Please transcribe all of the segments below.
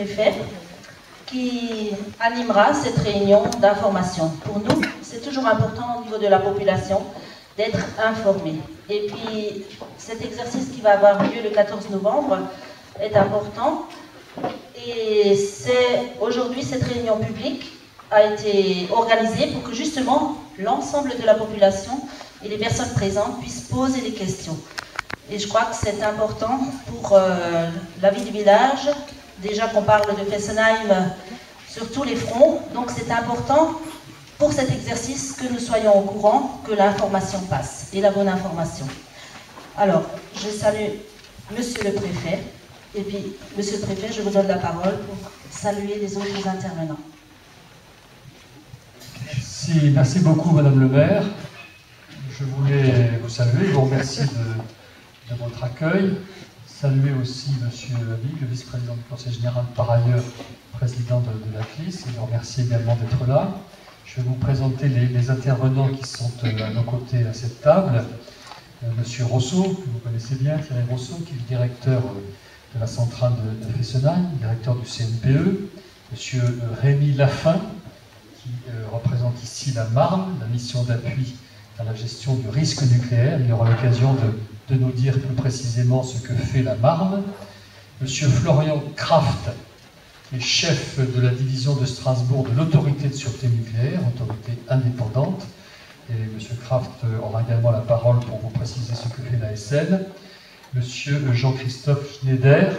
préfet qui animera cette réunion d'information. Pour nous, c'est toujours important au niveau de la population d'être informé. Et puis, cet exercice qui va avoir lieu le 14 novembre est important. Et aujourd'hui, cette réunion publique a été organisée pour que justement l'ensemble de la population et les personnes présentes puissent poser des questions. Et je crois que c'est important pour la vie du village. Déjà qu'on parle de Fessenheim sur tous les fronts, donc c'est important pour cet exercice que nous soyons au courant, que l'information passe, et la bonne information. Alors, je salue Monsieur le Préfet, et puis Monsieur le Préfet, je vous donne la parole pour saluer les autres intervenants. Merci beaucoup Madame le maire. Je voulais vous saluer, vous remercier de votre accueil. Saluer aussi Monsieur Habib, le vice-président du Conseil général, par ailleurs président de la CLIS, et vous remercier également d'être là. Je vais vous présenter les intervenants qui sont à nos côtés à cette table. Monsieur Rosso, que vous connaissez bien, Thierry Rosso, qui est le directeur de la centrale de Fessenheim, directeur du CNPE. Monsieur Rémi Lafin, qui représente ici la Marne, la mission d'appui à la gestion du risque nucléaire. Il y aura l'occasion de nous dire plus précisément ce que fait la Marne. Monsieur Florian Kraft, qui est chef de la division de Strasbourg de l'autorité de sûreté nucléaire, autorité indépendante. Et monsieur Kraft aura également la parole pour vous préciser ce que fait l'ASN. Monsieur Jean-Christophe Schneider,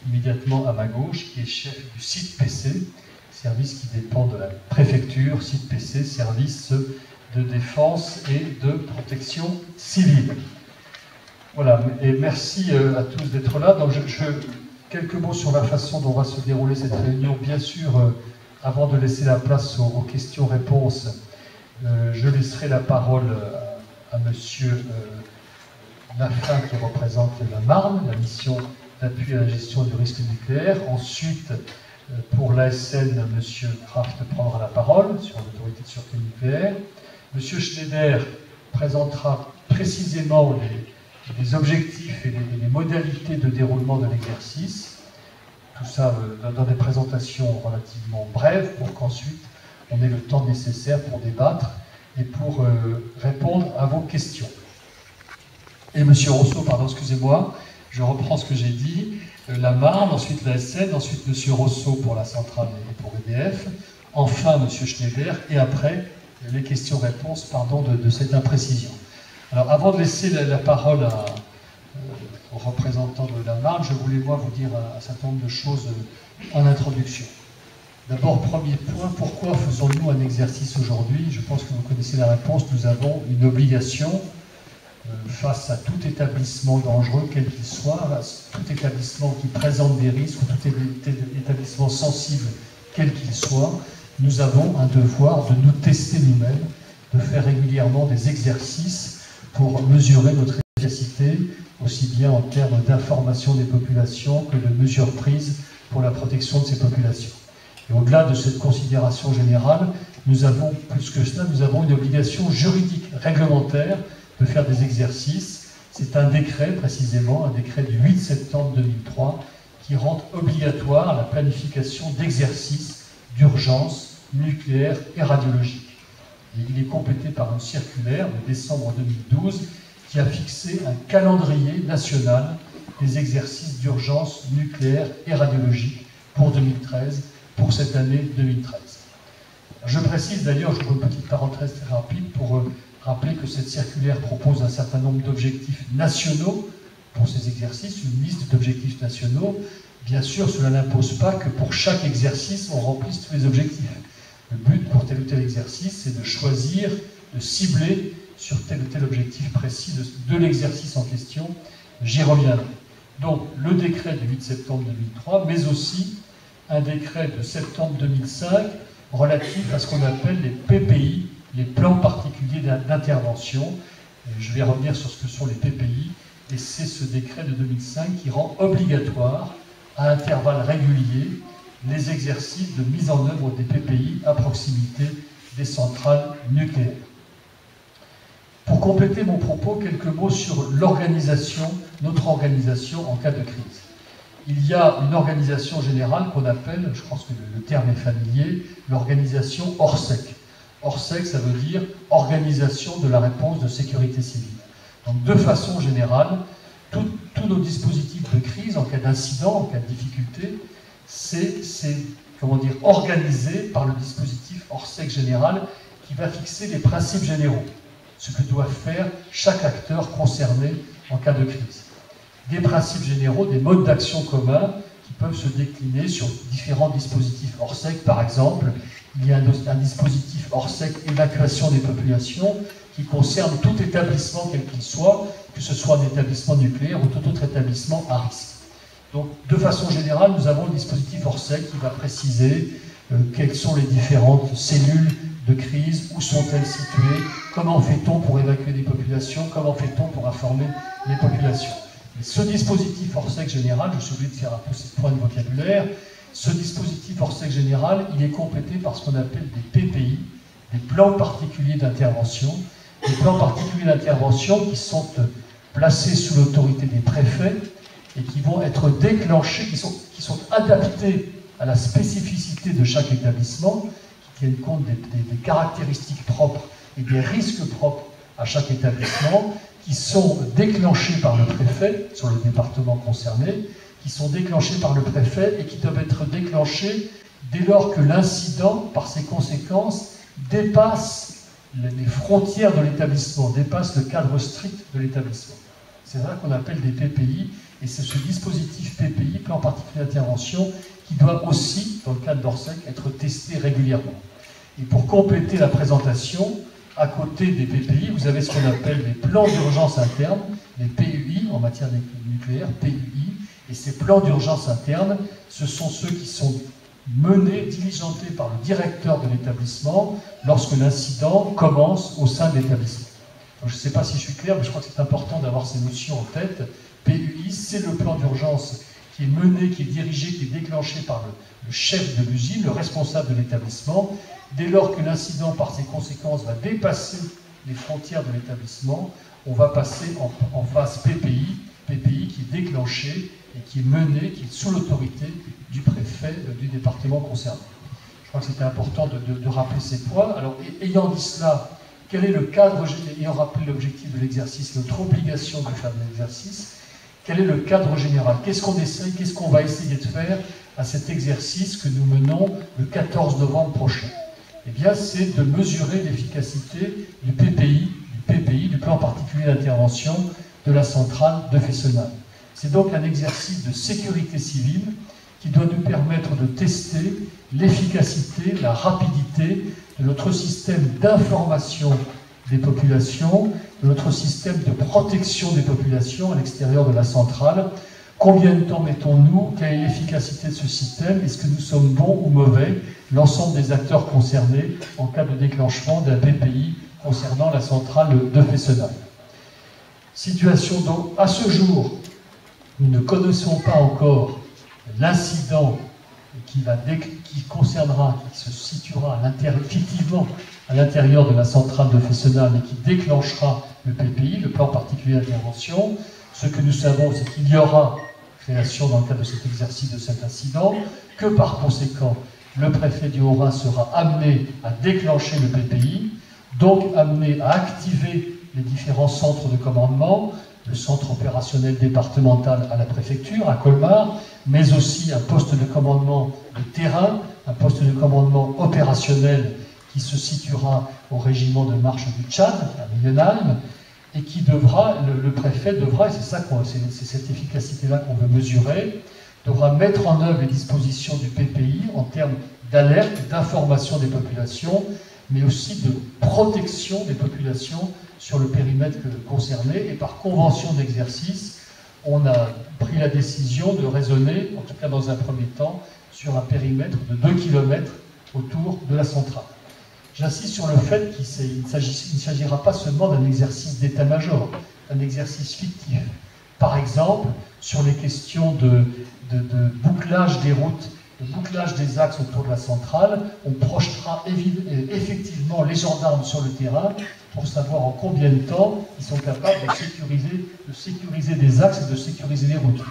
immédiatement à ma gauche, qui est chef du site PC, service qui dépend de la préfecture, site PC, service de défense et de protection civile. Voilà, et merci à tous d'être là. Donc quelques mots sur la façon dont va se dérouler cette réunion. Bien sûr, avant de laisser la place aux questions-réponses, je laisserai la parole à monsieur Lafin, qui représente la Marne, la mission d'appui à la gestion du risque nucléaire. Ensuite, pour l'ASN, monsieur Kraft prendra la parole sur l'autorité de sûreté nucléaire. Monsieur Schneider présentera précisément les objectifs et les modalités de déroulement de l'exercice. Tout ça dans des présentations relativement brèves pour qu'ensuite on ait le temps nécessaire pour débattre et pour répondre à vos questions. Et monsieur Rosso, pardon, excusez-moi, je reprends ce que j'ai dit. La Marne, ensuite la SN, ensuite monsieur Rosso pour la centrale et pour EDF, enfin monsieur Schneider, et après les questions-réponses, pardon, de cette imprécision. Alors, avant de laisser la parole aux représentants de la Marne, je voulais, moi, vous dire un certain nombre de choses en introduction. D'abord, premier point, pourquoi faisons-nous un exercice aujourd'hui? Je pense que vous connaissez la réponse. Nous avons une obligation face à tout établissement dangereux, quel qu'il soit, à tout établissement qui présente des risques, ou tout établissement sensible, quel qu'il soit. Nous avons un devoir de nous tester nous-mêmes, de faire régulièrement des exercices pour mesurer notre efficacité, aussi bien en termes d'information des populations que de mesures prises pour la protection de ces populations. Et au-delà de cette considération générale, nous avons, plus que cela, nous avons une obligation juridique, réglementaire, de faire des exercices. C'est un décret, précisément, un décret du 8 septembre 2003, qui rend obligatoire la planification d'exercices d'urgence nucléaire et radiologique. Et il est complété par une circulaire de décembre 2012 qui a fixé un calendrier national des exercices d'urgence nucléaire et radiologique pour 2013, pour cette année 2013. Je précise d'ailleurs, je fais une petite parenthèse très rapide pour rappeler que cette circulaire propose un certain nombre d'objectifs nationaux pour ces exercices, une liste d'objectifs nationaux. Bien sûr, cela n'impose pas que pour chaque exercice, on remplisse tous les objectifs. Le but pour tel ou tel exercice, c'est de choisir, de cibler sur tel ou tel objectif précis de l'exercice en question. J'y reviendrai. Donc, le décret du 8 septembre 2003, mais aussi un décret de septembre 2005 relatif à ce qu'on appelle les PPI, les plans particuliers d'intervention. Je vais revenir sur ce que sont les PPI, et c'est ce décret de 2005 qui rend obligatoire, à intervalles réguliers, les exercices de mise en œuvre des PPI à proximité des centrales nucléaires. Pour compléter mon propos, quelques mots sur l'organisation, notre organisation en cas de crise. il y a une organisation générale qu'on appelle, je pense que le terme est familier, l'organisation ORSEC. ORSEC, ça veut dire Organisation de la réponse de sécurité civile. Donc, de façon générale, tous nos dispositifs de crise, en cas d'incident, en cas de difficulté, c'est comment dire, organisé par le dispositif ORSEC général qui va fixer les principes généraux, ce que doit faire chaque acteur concerné en cas de crise. Des principes généraux, des modes d'action communs qui peuvent se décliner sur différents dispositifs ORSEC. Par exemple, il y a un dispositif ORSEC évacuation des populations qui concerne tout établissement quel qu'il soit, que ce soit un établissement nucléaire ou tout autre établissement à risque. Donc, de façon générale, nous avons le dispositif ORSEC qui va préciser quelles sont les différentes cellules de crise, où sont-elles situées, comment fait-on pour évacuer des populations, comment fait-on pour informer les populations. Et ce dispositif ORSEC général, je suis obligé de faire un peu ces points de vocabulaire, ce dispositif ORSEC général, il est complété par ce qu'on appelle des PPI, des plans particuliers d'intervention, des plans particuliers d'intervention qui sont placés sous l'autorité des préfets et qui vont être déclenchés, qui sont adaptés à la spécificité de chaque établissement, qui tiennent compte des caractéristiques propres et des risques propres à chaque établissement, qui sont déclenchés par le préfet sur le département concerné, qui sont déclenchés par le préfet et qui doivent être déclenchés dès lors que l'incident, par ses conséquences, dépasse les frontières de l'établissement, dépasse le cadre strict de l'établissement. C'est ça qu'on appelle des PPI, et c'est ce dispositif PPI, plan particulier d'intervention, qui doit aussi, dans le cadre d'ORSEC, être testé régulièrement. Et pour compléter la présentation, à côté des PPI, vous avez ce qu'on appelle les plans d'urgence interne, les PUI en matière nucléaire, PUI, et ces plans d'urgence interne, ce sont ceux qui sont menés, diligentés par le directeur de l'établissement lorsque l'incident commence au sein de l'établissement. Je ne sais pas si je suis clair, mais je crois que c'est important d'avoir ces notions en tête. PUI, c'est le plan d'urgence qui est mené, qui est dirigé, qui est déclenché par le chef de l'usine, le responsable de l'établissement. Dès lors que l'incident, par ses conséquences, va dépasser les frontières de l'établissement, on va passer en phase PPI, PPI qui est déclenché et qui est mené, qui est sous l'autorité du préfet du département concerné. Je crois que c'était important de rappeler ces points. Alors, ayant dit cela, quel est le cadre, ayant rappelé l'objectif de l'exercice, notre obligation de faire de l'exercice, quel est le cadre général? Qu'est-ce qu'on essaye, qu'est-ce qu'on va essayer de faire à cet exercice que nous menons le 14 novembre prochain? Eh bien, c'est de mesurer l'efficacité du PPI, du plan particulier d'intervention de la centrale de Fessenheim. C'est donc un exercice de sécurité civile qui doit nous permettre de tester l'efficacité, la rapidité de notre système d'information des populations, de notre système de protection des populations à l'extérieur de la centrale. Combien de temps mettons-nous? Quelle est l'efficacité de ce système? Est-ce que nous sommes bons ou mauvais? L'ensemble des acteurs concernés en cas de déclenchement d'un PPI concernant la centrale de Fessenheim. Situation donc, à ce jour, nous ne connaissons pas encore l'incident qui se situera effectivement à l'intérieur de la centrale de Fessenheim et qui déclenchera le PPI, le plan particulier d'intervention. Ce que nous savons, c'est qu'il y aura création dans le cadre de cet exercice de cet incident, que par conséquent, le préfet du Haut-Rhin sera amené à déclencher le PPI, donc amené à activer les différents centres de commandement, le centre opérationnel départemental à la préfecture, à Colmar, mais aussi un poste de commandement de terrain, un poste de commandement opérationnel qui se situera au régiment de marche du Tchad, à Millenheim, et qui devra, le préfet devra, et c'est cette efficacité-là qu'on veut mesurer, devra mettre en œuvre les dispositions du PPI en termes d'alerte, d'information des populations, mais aussi de protection des populations sur le périmètre concerné. Et par convention d'exercice, on a pris la décision de raisonner, en tout cas dans un premier temps, sur un périmètre de 2 km autour de la centrale. J'insiste sur le fait qu'il ne s'agira pas seulement d'un exercice d'état-major, d'un exercice fictif. Par exemple, sur les questions de bouclage des routes, de bouclage des axes autour de la centrale, on projetera effectivement les gendarmes sur le terrain pour savoir en combien de temps ils sont capables de sécuriser des axes et de sécuriser les routes.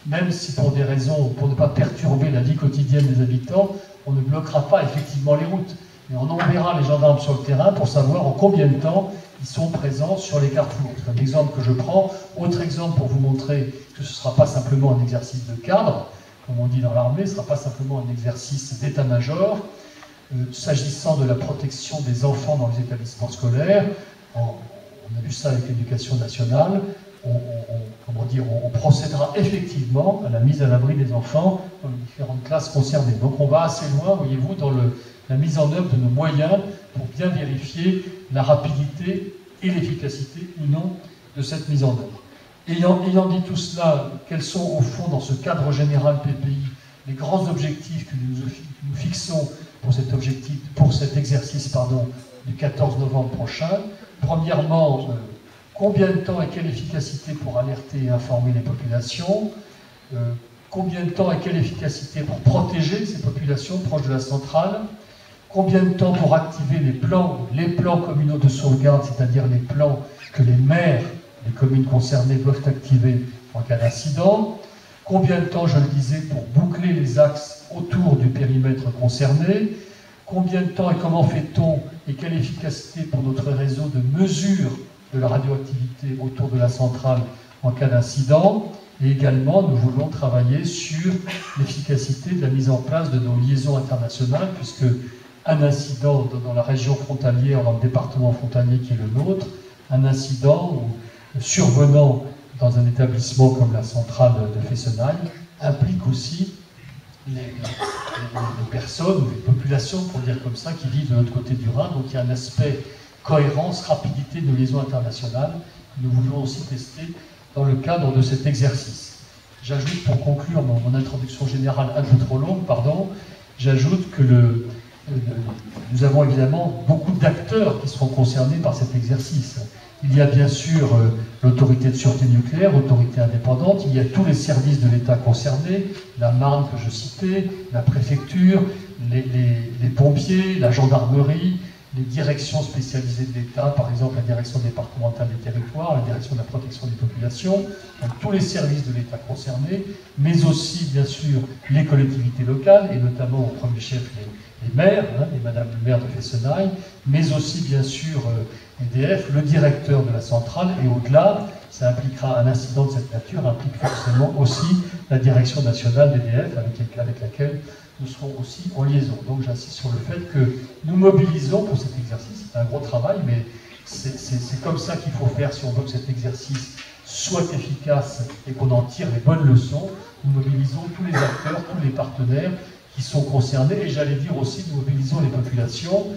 même si pour des raisons, pour ne pas perturber la vie quotidienne des habitants, on ne bloquera pas effectivement les routes. Mais on enverra les gendarmes sur le terrain pour savoir en combien de temps ils sont présents sur les carrefours. C'est un exemple que je prends. Autre exemple pour vous montrer que ce ne sera pas simplement un exercice de cadre, comme on dit dans l'armée, ce ne sera pas simplement un exercice d'état-major. S'agissant de la protection des enfants dans les établissements scolaires, on a vu ça avec l'éducation nationale, on procédera effectivement à la mise à l'abri des enfants dans les différentes classes concernées. Donc on va assez loin, voyez-vous, dans la mise en œuvre de nos moyens pour bien vérifier la rapidité et l'efficacité ou non de cette mise en œuvre. Ayant dit tout cela, quels sont au fond dans ce cadre général PPI les grands objectifs que nous fixons pour cet exercice du 14 novembre prochain? Premièrement, combien de temps et quelle efficacité pour alerter et informer les populations? Combien de temps et quelle efficacité pour protéger ces populations proches de la centrale? Combien de temps pour activer les plans communaux de sauvegarde, c'est-à-dire les plans que les maires des communes concernées doivent activer en cas d'incident? Combien de temps, je le disais, pour boucler les axes autour du périmètre concerné? Combien de temps et comment fait-on et quelle efficacité pour notre réseau de mesure de la radioactivité autour de la centrale en cas d'incident? Et également, nous voulons travailler sur l'efficacité de la mise en place de nos liaisons internationales, puisque un incident dans la région frontalière, dans le département frontalier qui est le nôtre, un incident survenant dans un établissement comme la centrale de Fessenheim implique aussi les personnes, les populations, pour dire comme ça, qui vivent de l'autre côté du Rhin. Donc il y a un aspect cohérence, rapidité de nos liaisons internationales que nous voulons aussi tester dans le cadre de cet exercice. J'ajoute, pour conclure mon introduction générale un peu trop longue, j'ajoute que nous avons évidemment beaucoup d'acteurs qui seront concernés par cet exercice. Il y a bien sûr l'autorité de sûreté nucléaire, autorité indépendante, il y a tous les services de l'État concernés, la Marne que je citais, la préfecture, les pompiers, la gendarmerie, les directions spécialisées de l'État, par exemple la direction départementale des territoires, la direction de la protection des populations, donc tous les services de l'État concernés, mais aussi bien sûr les collectivités locales, et notamment au premier chef les maires, et Madame le maire de Fessenheim, mais aussi bien sûr EDF, le directeur de la centrale, et au-delà, ça impliquera un incident de cette nature, implique forcément aussi la direction nationale d'EDF avec laquelle nous serons aussi en liaison. Donc j'insiste sur le fait que nous mobilisons pour cet exercice. C'est un gros travail, mais c'est comme ça qu'il faut faire si on veut que cet exercice soit efficace et qu'on en tire les bonnes leçons. Nous mobilisons tous les acteurs, tous les partenaires qui sont concernés, et j'allais dire aussi, nous mobilisons les populations.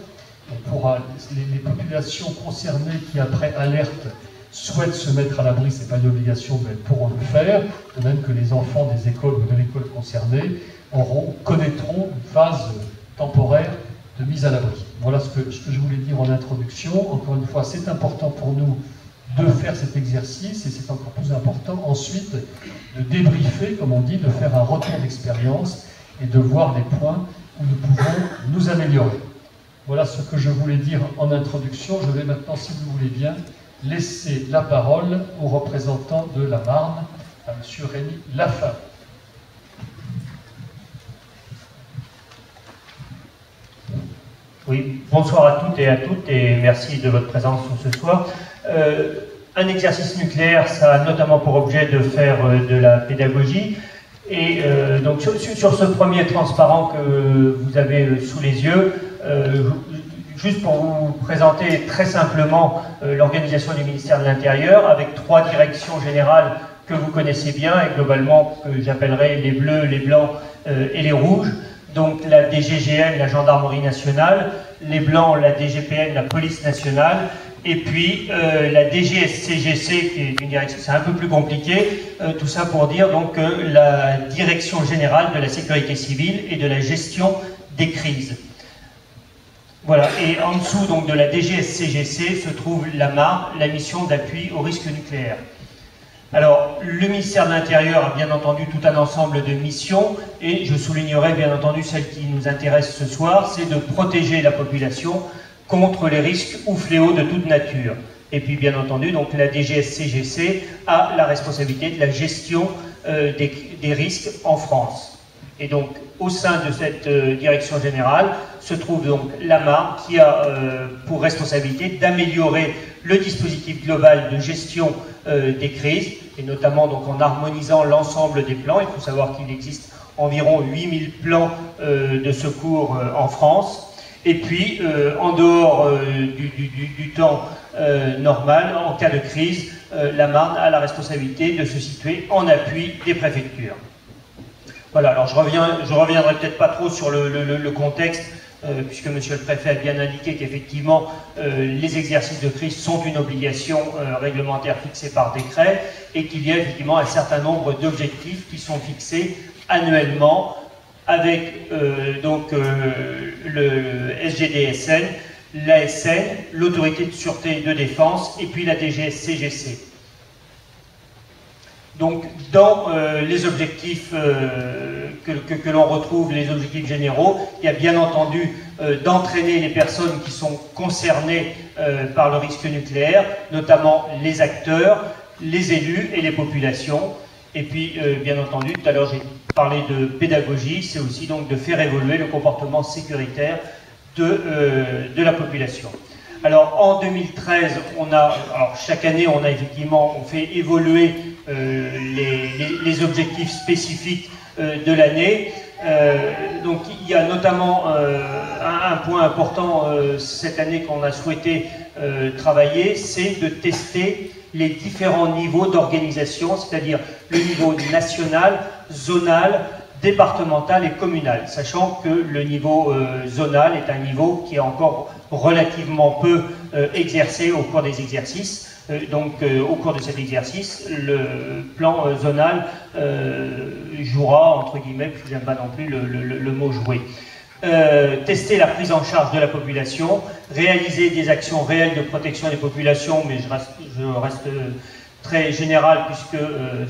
Les populations concernées qui, après alerte, souhaitent se mettre à l'abri, ce n'est pas une obligation, mais elles pourront le faire, de même que les enfants des écoles ou de l'école concernée connaîtront une phase temporaire de mise à l'abri. Voilà ce que je voulais dire en introduction. Encore une fois, c'est important pour nous de faire cet exercice, et c'est encore plus important ensuite de débriefer, comme on dit, de faire un retour d'expérience et de voir les points où nous pouvons nous améliorer. Voilà ce que je voulais dire en introduction. Je vais maintenant, si vous voulez bien, laisser la parole au représentant de la Marne, à M. Rémi Lafin. Oui, bonsoir à toutes et merci de votre présence ce soir. Un exercice nucléaire, ça a notamment pour objet de faire de la pédagogie. Et donc sur ce premier transparent que vous avez sous les yeux, juste pour vous présenter très simplement l'organisation du ministère de l'Intérieur, avec 3 directions générales que vous connaissez bien, et globalement que j'appellerai les bleus, les blancs et les rouges. Donc la DGGN, la Gendarmerie nationale, les blancs, la DGPN, la Police nationale, et puis la DGSCGC, qui est une direction, c'est un peu plus compliqué, tout ça pour dire donc la Direction Générale de la Sécurité Civile et de la Gestion des Crises. Voilà, et en dessous donc de la DGSCGC se trouve la MAR, la mission d'appui au risque nucléaire. Alors, le ministère de l'Intérieur a bien entendu tout un ensemble de missions, et je soulignerai bien entendu celle qui nous intéresse ce soir, c'est de protéger la population contre les risques ou fléaux de toute nature. Et puis bien entendu, donc la DGSCGC a la responsabilité de la gestion des risques en France. Et donc au sein de cette direction générale se trouve donc la Marne qui a pour responsabilité d'améliorer le dispositif global de gestion des crises, et notamment donc en harmonisant l'ensemble des plans. Il faut savoir qu'il existe environ 8000 plans de secours en France. Et puis, en dehors du temps normal, en cas de crise, la Marne a la responsabilité de se situer en appui des préfectures. Voilà, alors je reviendrai peut-être pas trop sur le contexte, puisque Monsieur le Préfet a bien indiqué qu'effectivement, les exercices de crise sont une obligation réglementaire fixée par décret, et qu'il y a effectivement un certain nombre d'objectifs qui sont fixés annuellement, avec le SGDSN, l'ASN, l'Autorité de sûreté et de défense, et puis la DGSCGC. Donc, dans les objectifs que l'on retrouve, les objectifs généraux, il y a bien entendu d'entraîner les personnes qui sont concernées par le risque nucléaire, notamment les acteurs, les élus et les populations. Et puis, bien entendu, tout à l'heure j'ai parlé de pédagogie, c'est aussi donc de faire évoluer le comportement sécuritaire de la population. Alors, en 2013, chaque année, on fait évoluer les objectifs spécifiques de l'année. Donc, il y a notamment un point important cette année qu'on a souhaité travailler, c'est de tester les différents niveaux d'organisation, c'est-à-dire le niveau national, zonal, départemental et communal, sachant que le niveau zonal est un niveau qui est encore relativement peu exercé au cours des exercices. Au cours de cet exercice, le plan zonal jouera, entre guillemets, puis j'aime pas non plus le mot jouer. Tester la prise en charge de la population, réaliser des actions réelles de protection des populations, mais je reste très général puisque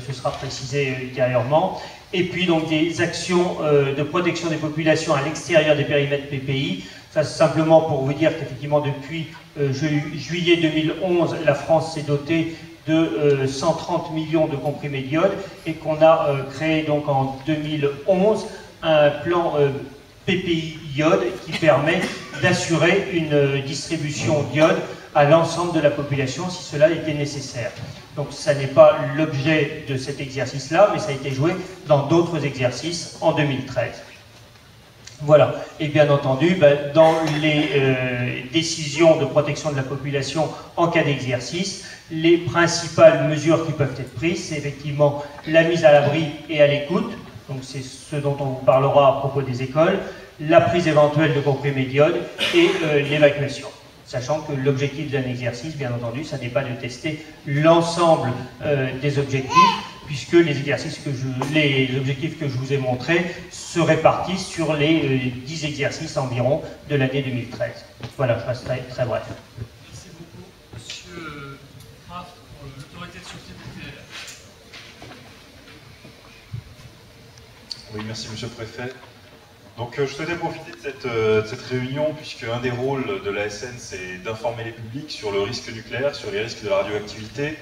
ce sera précisé ultérieurement, et puis donc des actions de protection des populations à l'extérieur des périmètres PPI. Ça, c'est simplement pour vous dire qu'effectivement depuis juillet 2011, la France s'est dotée de 130 millions de comprimés d'iode et qu'on a créé donc en 2011 un plan PPI iode qui permet d'assurer une distribution d'iode à l'ensemble de la population si cela était nécessaire. Donc ça n'est pas l'objet de cet exercice-là, mais ça a été joué dans d'autres exercices en 2013. Voilà, et bien entendu, dans les décisions de protection de la population en cas d'exercice, les principales mesures qui peuvent être prises, c'est effectivement la mise à l'abri et à l'écoute, donc c'est ce dont on vous parlera à propos des écoles, la prise éventuelle de comprimés d'iode et l'évacuation. Sachant que l'objectif d'un exercice, bien entendu, ça n'est pas de tester l'ensemble des objectifs, puisque les objectifs que je vous ai montrés se répartissent sur les 10 exercices environ de l'année 2013. Voilà, je reste très bref. Merci beaucoup, Monsieur Kraft, pour l'autorité de sûreté nucléaire. Oui, merci Monsieur le Préfet. Donc je souhaitais profiter de cette réunion, puisque un des rôles de l'ASN, c'est d'informer les publics sur le risque nucléaire, sur les risques de la radioactivité.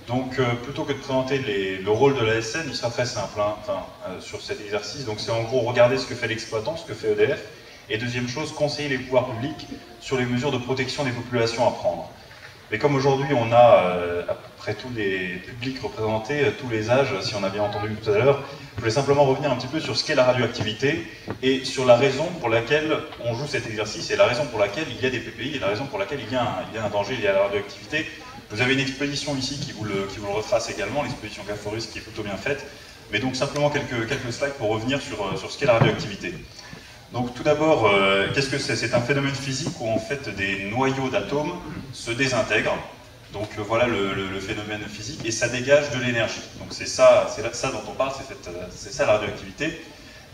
Donc plutôt que de présenter le rôle de l'ASN, il sera très simple sur cet exercice. Donc c'est en gros regarder ce que fait l'exploitant, ce que fait EDF, et deuxième chose, conseiller les pouvoirs publics sur les mesures de protection des populations à prendre. Mais comme aujourd'hui on a à peu près tous les publics représentés, tous les âges, si on a bien entendu tout à l'heure, je voulais simplement revenir un petit peu sur ce qu'est la radioactivité et sur la raison pour laquelle on joue cet exercice et la raison pour laquelle il y a des PPI et la raison pour laquelle il y a un danger lié à la radioactivité. Vous avez une exposition ici qui vous le retrace également, l'exposition Gaforus qui est plutôt bien faite, mais donc simplement quelques slides pour revenir sur ce qu'est la radioactivité. Donc tout d'abord, qu'est-ce que c'est? C'est un phénomène physique où en fait des noyaux d'atomes se désintègrent. Donc voilà le phénomène physique et ça dégage de l'énergie. Donc c'est ça dont on parle, c'est ça la radioactivité.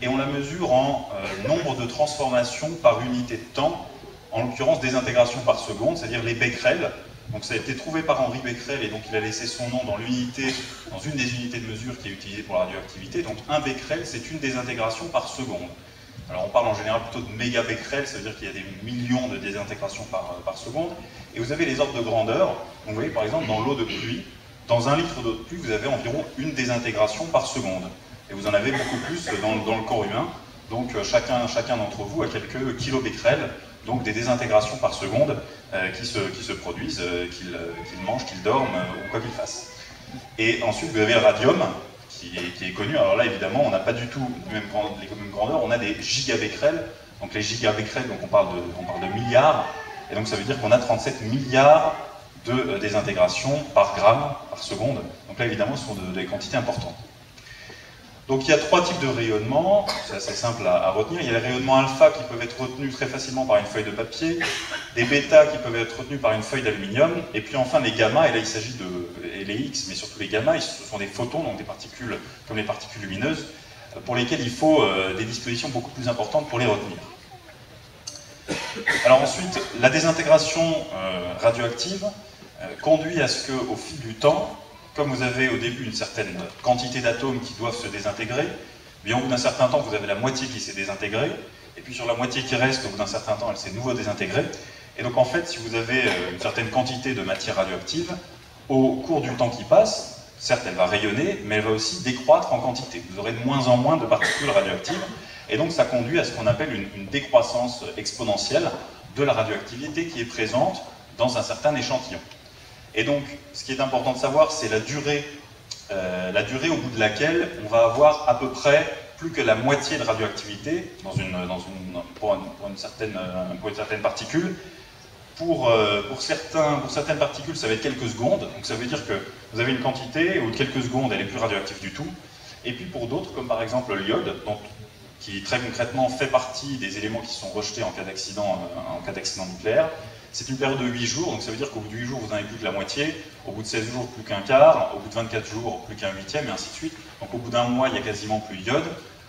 Et on la mesure en nombre de transformations par unité de temps, en l'occurrence désintégration par seconde, c'est-à-dire les becquerels. Donc ça a été trouvé par Henri Becquerel et donc il a laissé son nom dans une des unités de mesure qui est utilisée pour la radioactivité. Donc un becquerel, c'est une désintégration par seconde. Alors on parle en général plutôt de mégabecquerels, ça veut dire qu'il y a des millions de désintégrations par seconde. Et vous avez les ordres de grandeur. Donc vous voyez par exemple dans l'eau de pluie, dans 1 litre d'eau de pluie, vous avez environ une désintégration par seconde. Et vous en avez beaucoup plus dans le corps humain. Donc chacun d'entre vous a quelques kilobecquerels, donc des désintégrations par seconde qui se produisent, qu'ils mangent, qu'ils dorment ou quoi qu'ils fassent. Et ensuite vous avez le radium, qui est connu. Alors là évidemment on n'a pas du tout les mêmes grandeurs, on a des gigabecquerels. Donc les gigabecquerels, donc on parle de milliards, et donc ça veut dire qu'on a 37 milliards de désintégrations par gramme, par seconde. Donc là évidemment ce sont des quantités importantes. Donc il y a 3 types de rayonnements, c'est assez simple à retenir. Il y a les rayonnements alpha qui peuvent être retenus très facilement par une feuille de papier, des bêta qui peuvent être retenus par une feuille d'aluminium, et puis enfin les gamma, et là il s'agit et les X, mais surtout les gamma, ce sont des photons, donc des particules comme les particules lumineuses, pour lesquelles il faut des dispositions beaucoup plus importantes pour les retenir. Alors ensuite, la désintégration radioactive conduit à ce qu'au fil du temps, comme vous avez au début une certaine quantité d'atomes qui doivent se désintégrer, bien au bout d'un certain temps, vous avez la moitié qui s'est désintégrée, et puis sur la moitié qui reste, au bout d'un certain temps, elle s'est nouveau désintégrée. Et donc en fait, si vous avez une certaine quantité de matière radioactive, au cours du temps qui passe, certes elle va rayonner, mais elle va aussi décroître en quantité. Vous aurez de moins en moins de particules radioactives, et donc ça conduit à ce qu'on appelle une décroissance exponentielle de la radioactivité qui est présente dans un certain échantillon. Et donc, ce qui est important de savoir, c'est la durée au bout de laquelle on va avoir à peu près plus que la moitié de radioactivité pour une certaine particule. Pour certaines particules, ça va être quelques secondes, donc ça veut dire que vous avez une quantité où quelques secondes, elle est plus radioactive du tout. Et puis pour d'autres, comme par exemple l'iode, qui très concrètement fait partie des éléments qui sont rejetés en cas d'accident nucléaire, c'est une période de 8 jours, donc ça veut dire qu'au bout de 8 jours, vous n'en avez plus que la moitié, au bout de 16 jours, plus qu'un quart, au bout de 24 jours, plus qu'un huitième, et ainsi de suite. Donc au bout d'un mois, il n'y a quasiment plus d'iode.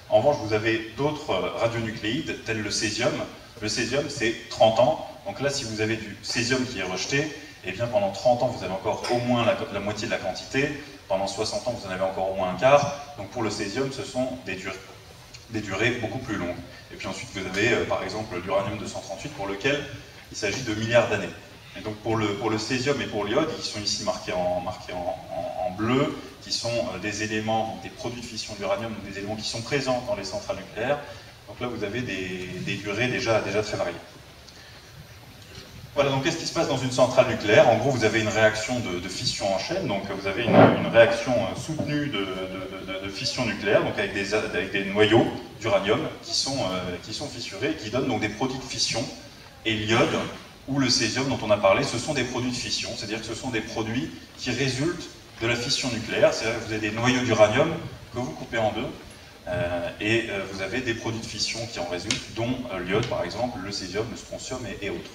En revanche, vous avez d'autres radionucléides, tels le césium. Le césium, c'est 30 ans. Donc là, si vous avez du césium qui est rejeté, eh bien pendant 30 ans, vous avez encore au moins la moitié de la quantité. Pendant 60 ans, vous en avez encore au moins un quart. Donc pour le césium, ce sont des durées beaucoup plus longues. Et puis ensuite, vous avez par exemple l'uranium-238, pour lequel il s'agit de milliards d'années. Et donc pour le césium et pour l'iode, qui sont ici marqués en bleu, qui sont des éléments, des produits de fission d'uranium, des éléments qui sont présents dans les centrales nucléaires. Donc là, vous avez des durées déjà très variées. Voilà, donc qu'est-ce qui se passe dans une centrale nucléaire? En gros, vous avez une réaction de fission en chaîne, donc vous avez une réaction soutenue de fission nucléaire, donc avec des noyaux d'uranium qui sont fissurés et qui donnent donc des produits de fission. Et l'iode ou le césium dont on a parlé, ce sont des produits de fission, c'est-à-dire que ce sont des produits qui résultent de la fission nucléaire, c'est-à-dire que vous avez des noyaux d'uranium que vous coupez en deux, et vous avez des produits de fission qui en résultent, dont l'iode par exemple, le césium, le strontium et autres.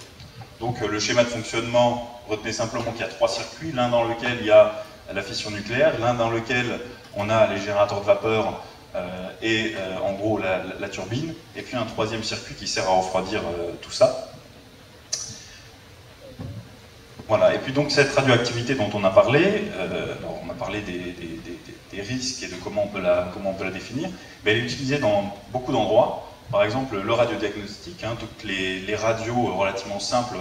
Donc le schéma de fonctionnement, retenez simplement qu'il y a 3 circuits, l'un dans lequel il y a la fission nucléaire, l'un dans lequel on a les générateurs de vapeur et en gros la turbine, et puis un 3e circuit qui sert à refroidir tout ça. Voilà, et puis donc cette radioactivité dont on a parlé, on a parlé des risques et de comment on peut la définir, mais elle est utilisée dans beaucoup d'endroits. Par exemple, le radiodiagnostic, toutes les radios relativement simples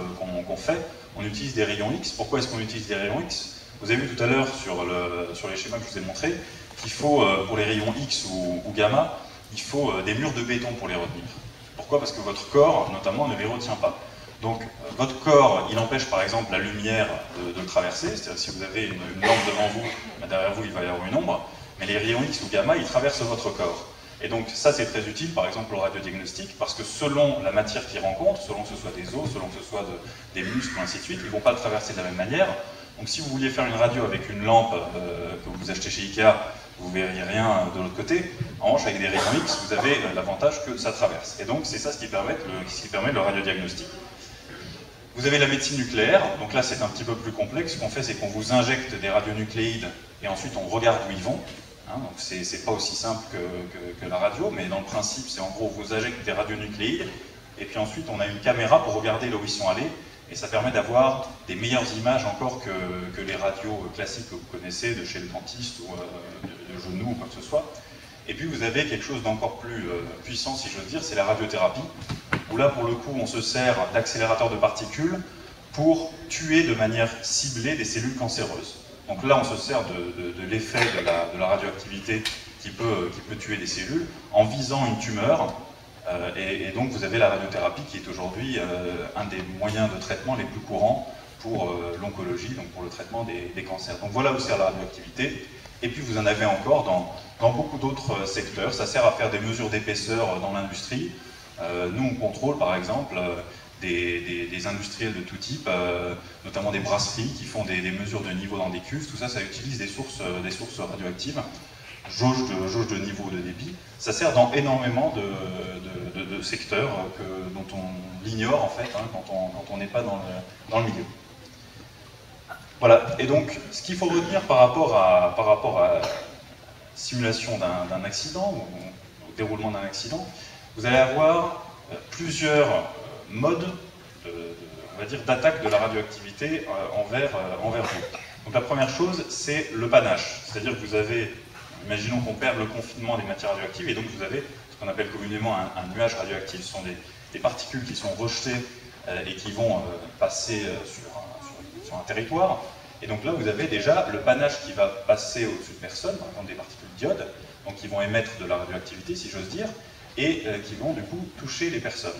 qu'on fait, on utilise des rayons X. Pourquoi est-ce qu'on utilise des rayons X? Vous avez vu tout à l'heure sur les schémas que je vous ai montrés qu'il faut, pour les rayons X ou gamma, il faut des murs de béton pour les retenir. Pourquoi? Parce que votre corps, notamment, ne les retient pas. Donc, votre corps, il empêche par exemple la lumière de le traverser, c'est-à-dire si vous avez une lampe devant vous, derrière vous, il va y avoir une ombre, mais les rayons X ou gamma, ils traversent votre corps. Et donc ça c'est très utile par exemple au radiodiagnostic parce que selon la matière qu'ils rencontrent, selon que ce soit des os, selon que ce soit des muscles, ainsi de suite, ils ne vont pas le traverser de la même manière. Donc si vous vouliez faire une radio avec une lampe que vous achetez chez Ikea, vous ne verriez rien de l'autre côté. En revanche avec des rayons X, vous avez l'avantage que ça traverse. Et donc c'est ça ce qui permet le radiodiagnostic. Vous avez la médecine nucléaire, donc là c'est un petit peu plus complexe. Ce qu'on fait c'est qu'on vous injecte des radionucléides et ensuite on regarde où ils vont. Donc c'est pas aussi simple que la radio, mais dans le principe, c'est en gros, on vous injecte des radionucléides, et puis ensuite, on a une caméra pour regarder là où ils sont allés, et ça permet d'avoir des meilleures images encore que les radios classiques que vous connaissez, de chez le dentiste, ou de genoux, ou quoi que ce soit. Et puis vous avez quelque chose d'encore plus puissant, si j'ose dire, c'est la radiothérapie, où là, pour le coup, on se sert d'accélérateurs de particules pour tuer de manière ciblée des cellules cancéreuses. Donc là, on se sert de l'effet de la radioactivité qui peut tuer des cellules en visant une tumeur. Et donc vous avez la radiothérapie qui est aujourd'hui un des moyens de traitement les plus courants pour l'oncologie, donc pour le traitement des cancers. Donc voilà où sert la radioactivité. Et puis vous en avez encore dans beaucoup d'autres secteurs. Ça sert à faire des mesures d'épaisseur dans l'industrie. Nous, on contrôle par exemple des industriels de tout type, notamment des brasseries qui font des mesures de niveau dans des cuves. Tout ça, ça utilise des sources radioactives. Jauge de niveau de débit. Ça sert dans énormément de secteurs dont on l'ignore en fait, hein, quand on n'est pas dans le milieu. Voilà, et donc ce qu'il faut retenir par rapport à la simulation d'un accident, ou au déroulement d'un accident, vous allez avoir plusieurs modes on va dire, d'attaque de la radioactivité envers vous. Donc la première chose, c'est le panache, c'est-à-dire que vous avez, imaginons qu'on perd le confinement des matières radioactives, et donc vous avez ce qu'on appelle communément un nuage radioactif. Ce sont des particules qui sont rejetées et qui vont passer sur un territoire. Et donc là, vous avez déjà le panache qui va passer au-dessus de personnes, par exemple des particules d'iode, donc qui vont émettre de la radioactivité, si j'ose dire, et qui vont du coup toucher les personnes.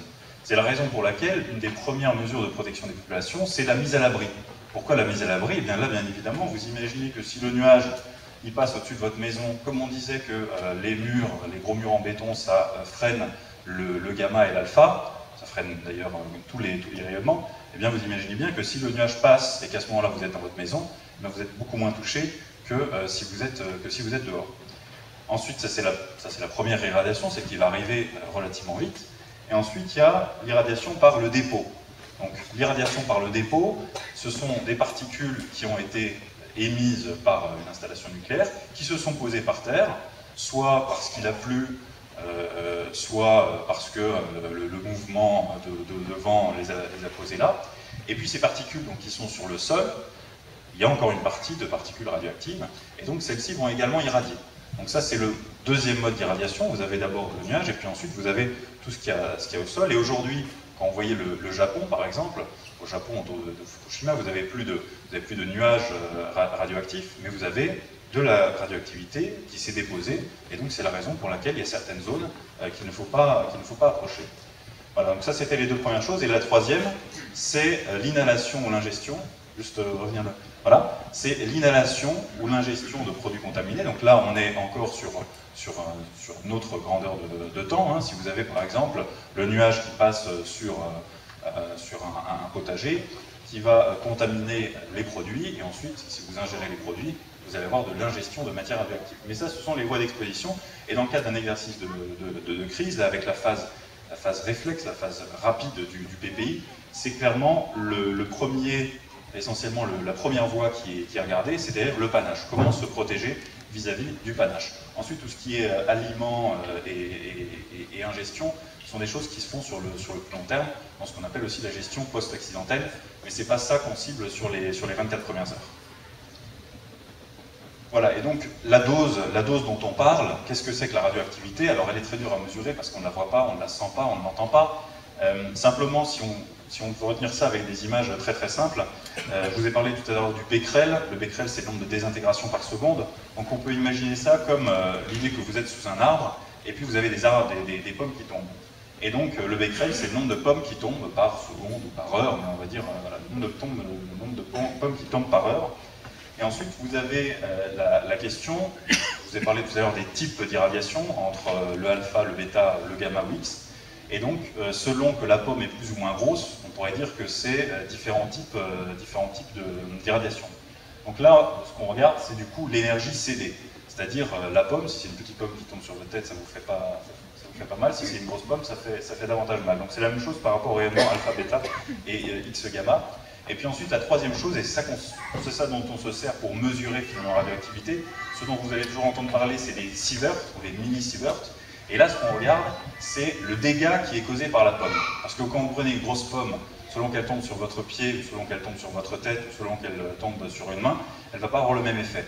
C'est la raison pour laquelle une des premières mesures de protection des populations, c'est la mise à l'abri. Pourquoi la mise à l'abri? Eh bien là, bien évidemment, vous imaginez que si le nuage il passe au-dessus de votre maison, comme on disait que les murs, les gros murs en béton, ça freine le gamma et l'alpha, ça freine d'ailleurs tous les rayonnements, eh bien vous imaginez bien que si le nuage passe et qu'à ce moment-là vous êtes dans votre maison, eh bien, vous êtes beaucoup moins touché que si vous êtes dehors. Ensuite, ça c'est la première irradiation, c'est qui va arriver relativement vite. Et ensuite, il y a l'irradiation par le dépôt. Donc l'irradiation par le dépôt, ce sont des particules qui ont été émises par une installation nucléaire, qui se sont posées par terre, soit parce qu'il a plu, soit parce que le mouvement de vent les a posées là. Et puis ces particules donc, qui sont sur le sol, il y a encore une partie de particules radioactives, et donc celles-ci vont également irradier. Donc ça c'est le deuxième mode d'irradiation. Vous avez d'abord le nuage, et puis ensuite vous avez tout ce qu'il y a au sol. Et aujourd'hui, quand vous voyez le Japon par exemple, au Japon autour de Fukushima, vous n'avez plus de nuages radioactifs, mais vous avez de la radioactivité qui s'est déposée, et donc c'est la raison pour laquelle il y a certaines zones qu'il ne faut pas approcher. Voilà, donc ça c'était les deux premières choses. Et la troisième, c'est l'inhalation ou l'ingestion. Juste revenir là. Voilà, c'est l'inhalation ou l'ingestion de produits contaminés. Donc là, on est encore sur notre grandeur de temps. Hein. Si vous avez par exemple le nuage qui passe sur un potager, qui va contaminer les produits, et ensuite, si vous ingérez les produits, vous allez avoir de l'ingestion de matières radioactives. Mais ça, ce sont les voies d'exposition. Et dans le cadre d'un exercice de crise, là, avec la phase réflexe, la phase rapide du PPI, c'est clairement le premier, essentiellement la première voie qui est regardée, c'est-à-dire le panache. Comment se protéger vis-à-vis du panache. Ensuite, tout ce qui est aliments et ingestion sont des choses qui se font sur le plus long terme, dans ce qu'on appelle aussi la gestion post-accidentelle, mais c'est pas ça qu'on cible sur les 24 premières heures. Voilà, et donc la dose dont on parle, qu'est-ce que c'est que la radioactivité? Alors elle est très dure à mesurer parce qu'on ne la voit pas, on ne la sent pas, on ne l'entend pas. Simplement, si on peut retenir ça avec des images très très simples, je vous ai parlé tout à l'heure du becquerel. Le becquerel, c'est le nombre de désintégrations par seconde. Donc on peut imaginer ça comme l'idée que vous êtes sous un arbre, et puis vous avez des pommes qui tombent. Et donc le becquerel, c'est le nombre de pommes qui tombent par seconde ou par heure, mais on va dire voilà, le nombre de pommes qui tombent par heure. Et ensuite, vous avez la question, je vous ai parlé tout à l'heure des types d'irradiation entre le alpha, le bêta, le gamma ou X. Et donc, selon que la pomme est plus ou moins grosse, on pourrait dire que c'est différents types d'irradiation. Donc là, ce qu'on regarde, c'est du coup l'énergie cédée. C'est-à-dire la pomme, si c'est une petite pomme qui tombe sur votre tête, ça vous fait pas mal. Si c'est une grosse pomme, ça fait davantage mal. Donc c'est la même chose par rapport au rayonnement alpha, bêta et X gamma. Et puis ensuite, la troisième chose, et c'est ça dont on se sert pour mesurer finalement la radioactivité, ce dont vous allez toujours entendre parler, c'est des sieverts, ou des mini-sieverts. Et là, ce qu'on regarde, c'est le dégât qui est causé par la pomme. Parce que quand vous prenez une grosse pomme, selon qu'elle tombe sur votre pied, ou selon qu'elle tombe sur votre tête, ou selon qu'elle tombe sur une main, elle ne va pas avoir le même effet.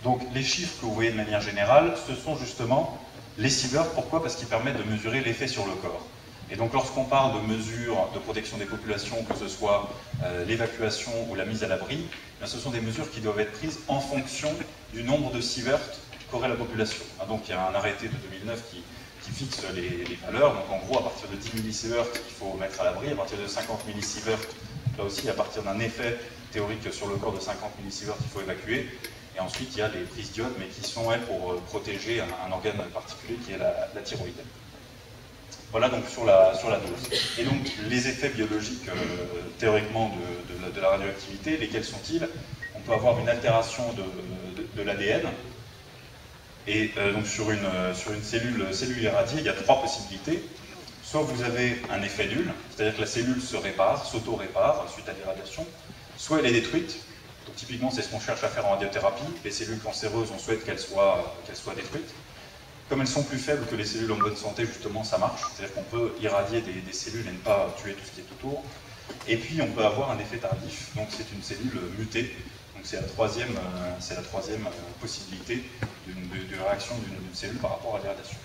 Donc les chiffres que vous voyez de manière générale, ce sont justement Les sieverts, pourquoi? Parce qu'ils permettent de mesurer l'effet sur le corps. Et donc lorsqu'on parle de mesures de protection des populations, que ce soit l'évacuation ou la mise à l'abri, ce sont des mesures qui doivent être prises en fonction du nombre de sieverts qu'aurait la population. Donc il y a un arrêté de 2009 qui fixe les valeurs. Donc en gros, à partir de 10 millisieverts, il faut mettre à l'abri. À partir de 50 millisieverts, là aussi, à partir d'un effet théorique sur le corps de 50 millisieverts, il faut évacuer. Et ensuite, il y a les prises d'iode, mais qui sont, elles, pour protéger un organe particulier qui est la thyroïde. Voilà donc sur la dose. Et donc les effets biologiques théoriquement de la radioactivité, lesquels sont-ils? On peut avoir une altération de l'ADN. Et donc sur une cellule irradiée, il y a trois possibilités. Soit vous avez un effet nul, c'est-à-dire que la cellule se répare, s'auto-répare suite à l'irradiation, soit elle est détruite. Donc typiquement c'est ce qu'on cherche à faire en radiothérapie. Les cellules cancéreuses, on souhaite qu'elles soient détruites. Comme elles sont plus faibles que les cellules en bonne santé, justement, ça marche. C'est-à-dire qu'on peut irradier des cellules et ne pas tuer tout ce qui est autour. Et puis, on peut avoir un effet tardif. Donc, c'est une cellule mutée. Donc, c'est la troisième possibilité de réaction d'une cellule par rapport à l'irradiation.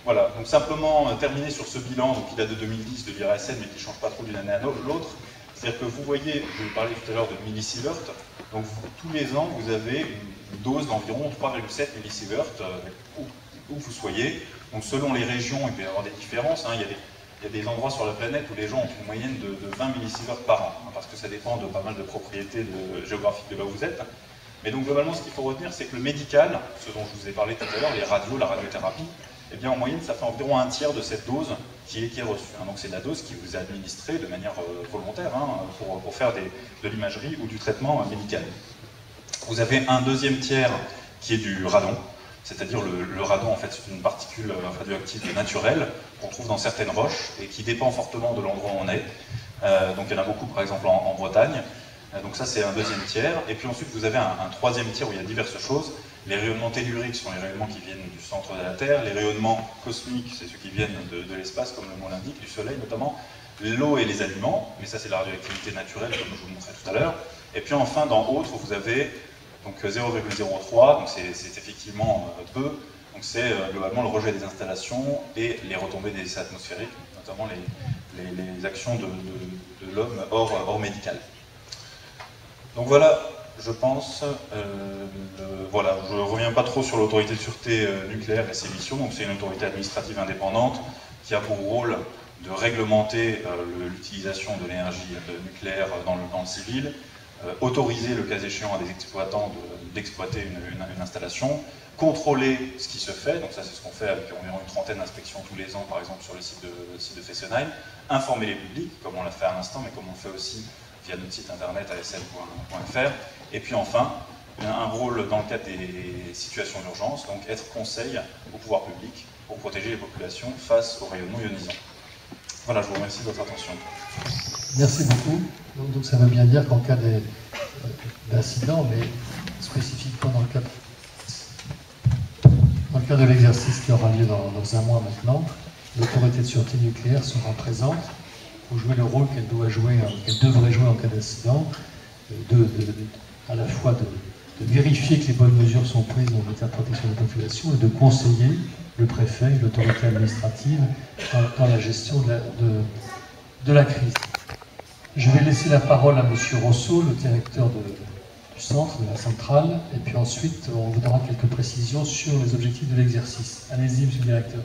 Voilà. Donc, simplement terminer sur ce bilan, donc, qui date de 2010 de l'IRSN, mais qui ne change pas trop d'une année à l'autre. C'est-à-dire que vous voyez, je vous parlais tout à l'heure de millisieverts. Donc, tous les ans, vous avez une dose d'environ 3,7 millisieverts où vous soyez. Donc selon les régions, il peut y avoir des différences. Il y a des endroits sur la planète où les gens ont une moyenne de 20 millisieverts par an, parce que ça dépend de pas mal de propriétés géographiques de là où vous êtes. Mais donc globalement, ce qu'il faut retenir, c'est que le médical, ce dont je vous ai parlé tout à l'heure, les radios, la radiothérapie, eh bien en moyenne, ça fait environ un tiers de cette dose qui est reçue. Donc c'est la dose qui vous est administrée de manière volontaire pour faire de l'imagerie ou du traitement médical. Vous avez un deuxième tiers qui est du radon, c'est-à-dire le radon, en fait, c'est une particule radioactive naturelle qu'on trouve dans certaines roches et qui dépend fortement de l'endroit où on est. Donc il y en a beaucoup, par exemple, en Bretagne. Donc ça, c'est un deuxième tiers. Et puis ensuite, vous avez un troisième tiers où il y a diverses choses. Les rayonnements telluriques sont les rayonnements qui viennent du centre de la Terre. Les rayonnements cosmiques, c'est ceux qui viennent de l'espace, comme le mot l'indique, du Soleil notamment. L'eau et les aliments, mais ça c'est la radioactivité naturelle, comme je vous montrais tout à l'heure. Et puis enfin, dans autres, vous avez 0,03, donc c'est effectivement peu. Donc c'est globalement le rejet des installations et les retombées des essais atmosphériques, notamment les actions de l'homme hors médical. Donc voilà, je pense, voilà, je ne reviens pas trop sur l'autorité de sûreté nucléaire et ses missions. Donc c'est une autorité administrative indépendante qui a pour rôle de réglementer l'utilisation de l'énergie nucléaire dans le civil, autoriser le cas échéant à des exploitants d'exploiter une installation, contrôler ce qui se fait, donc ça c'est ce qu'on fait avec environ une trentaine d'inspections tous les ans par exemple sur le site de Fessenheim, informer les publics, comme on l'a fait à l'instant, mais comme on le fait aussi via notre site internet asn.fr, et puis enfin un rôle dans le cadre des situations d'urgence, donc être conseil au pouvoir public pour protéger les populations face aux rayonnements ionisants. Voilà, je vous remercie de votre attention. Merci beaucoup. Donc ça veut bien dire qu'en cas d'incident, mais spécifiquement dans le cas de l'exercice qui aura lieu dans un mois maintenant, l'autorité de sûreté nucléaire sera présente pour jouer le rôle qu'elle devrait jouer en cas d'incident, à la fois de vérifier que les bonnes mesures sont prises en matière de protection des populations et de conseiller le préfet et l'autorité administrative dans la gestion de la crise. Je vais laisser la parole à M. Rousseau, le directeur du centre, de la centrale, et puis ensuite on vous donnera quelques précisions sur les objectifs de l'exercice. Allez-y, M. le directeur.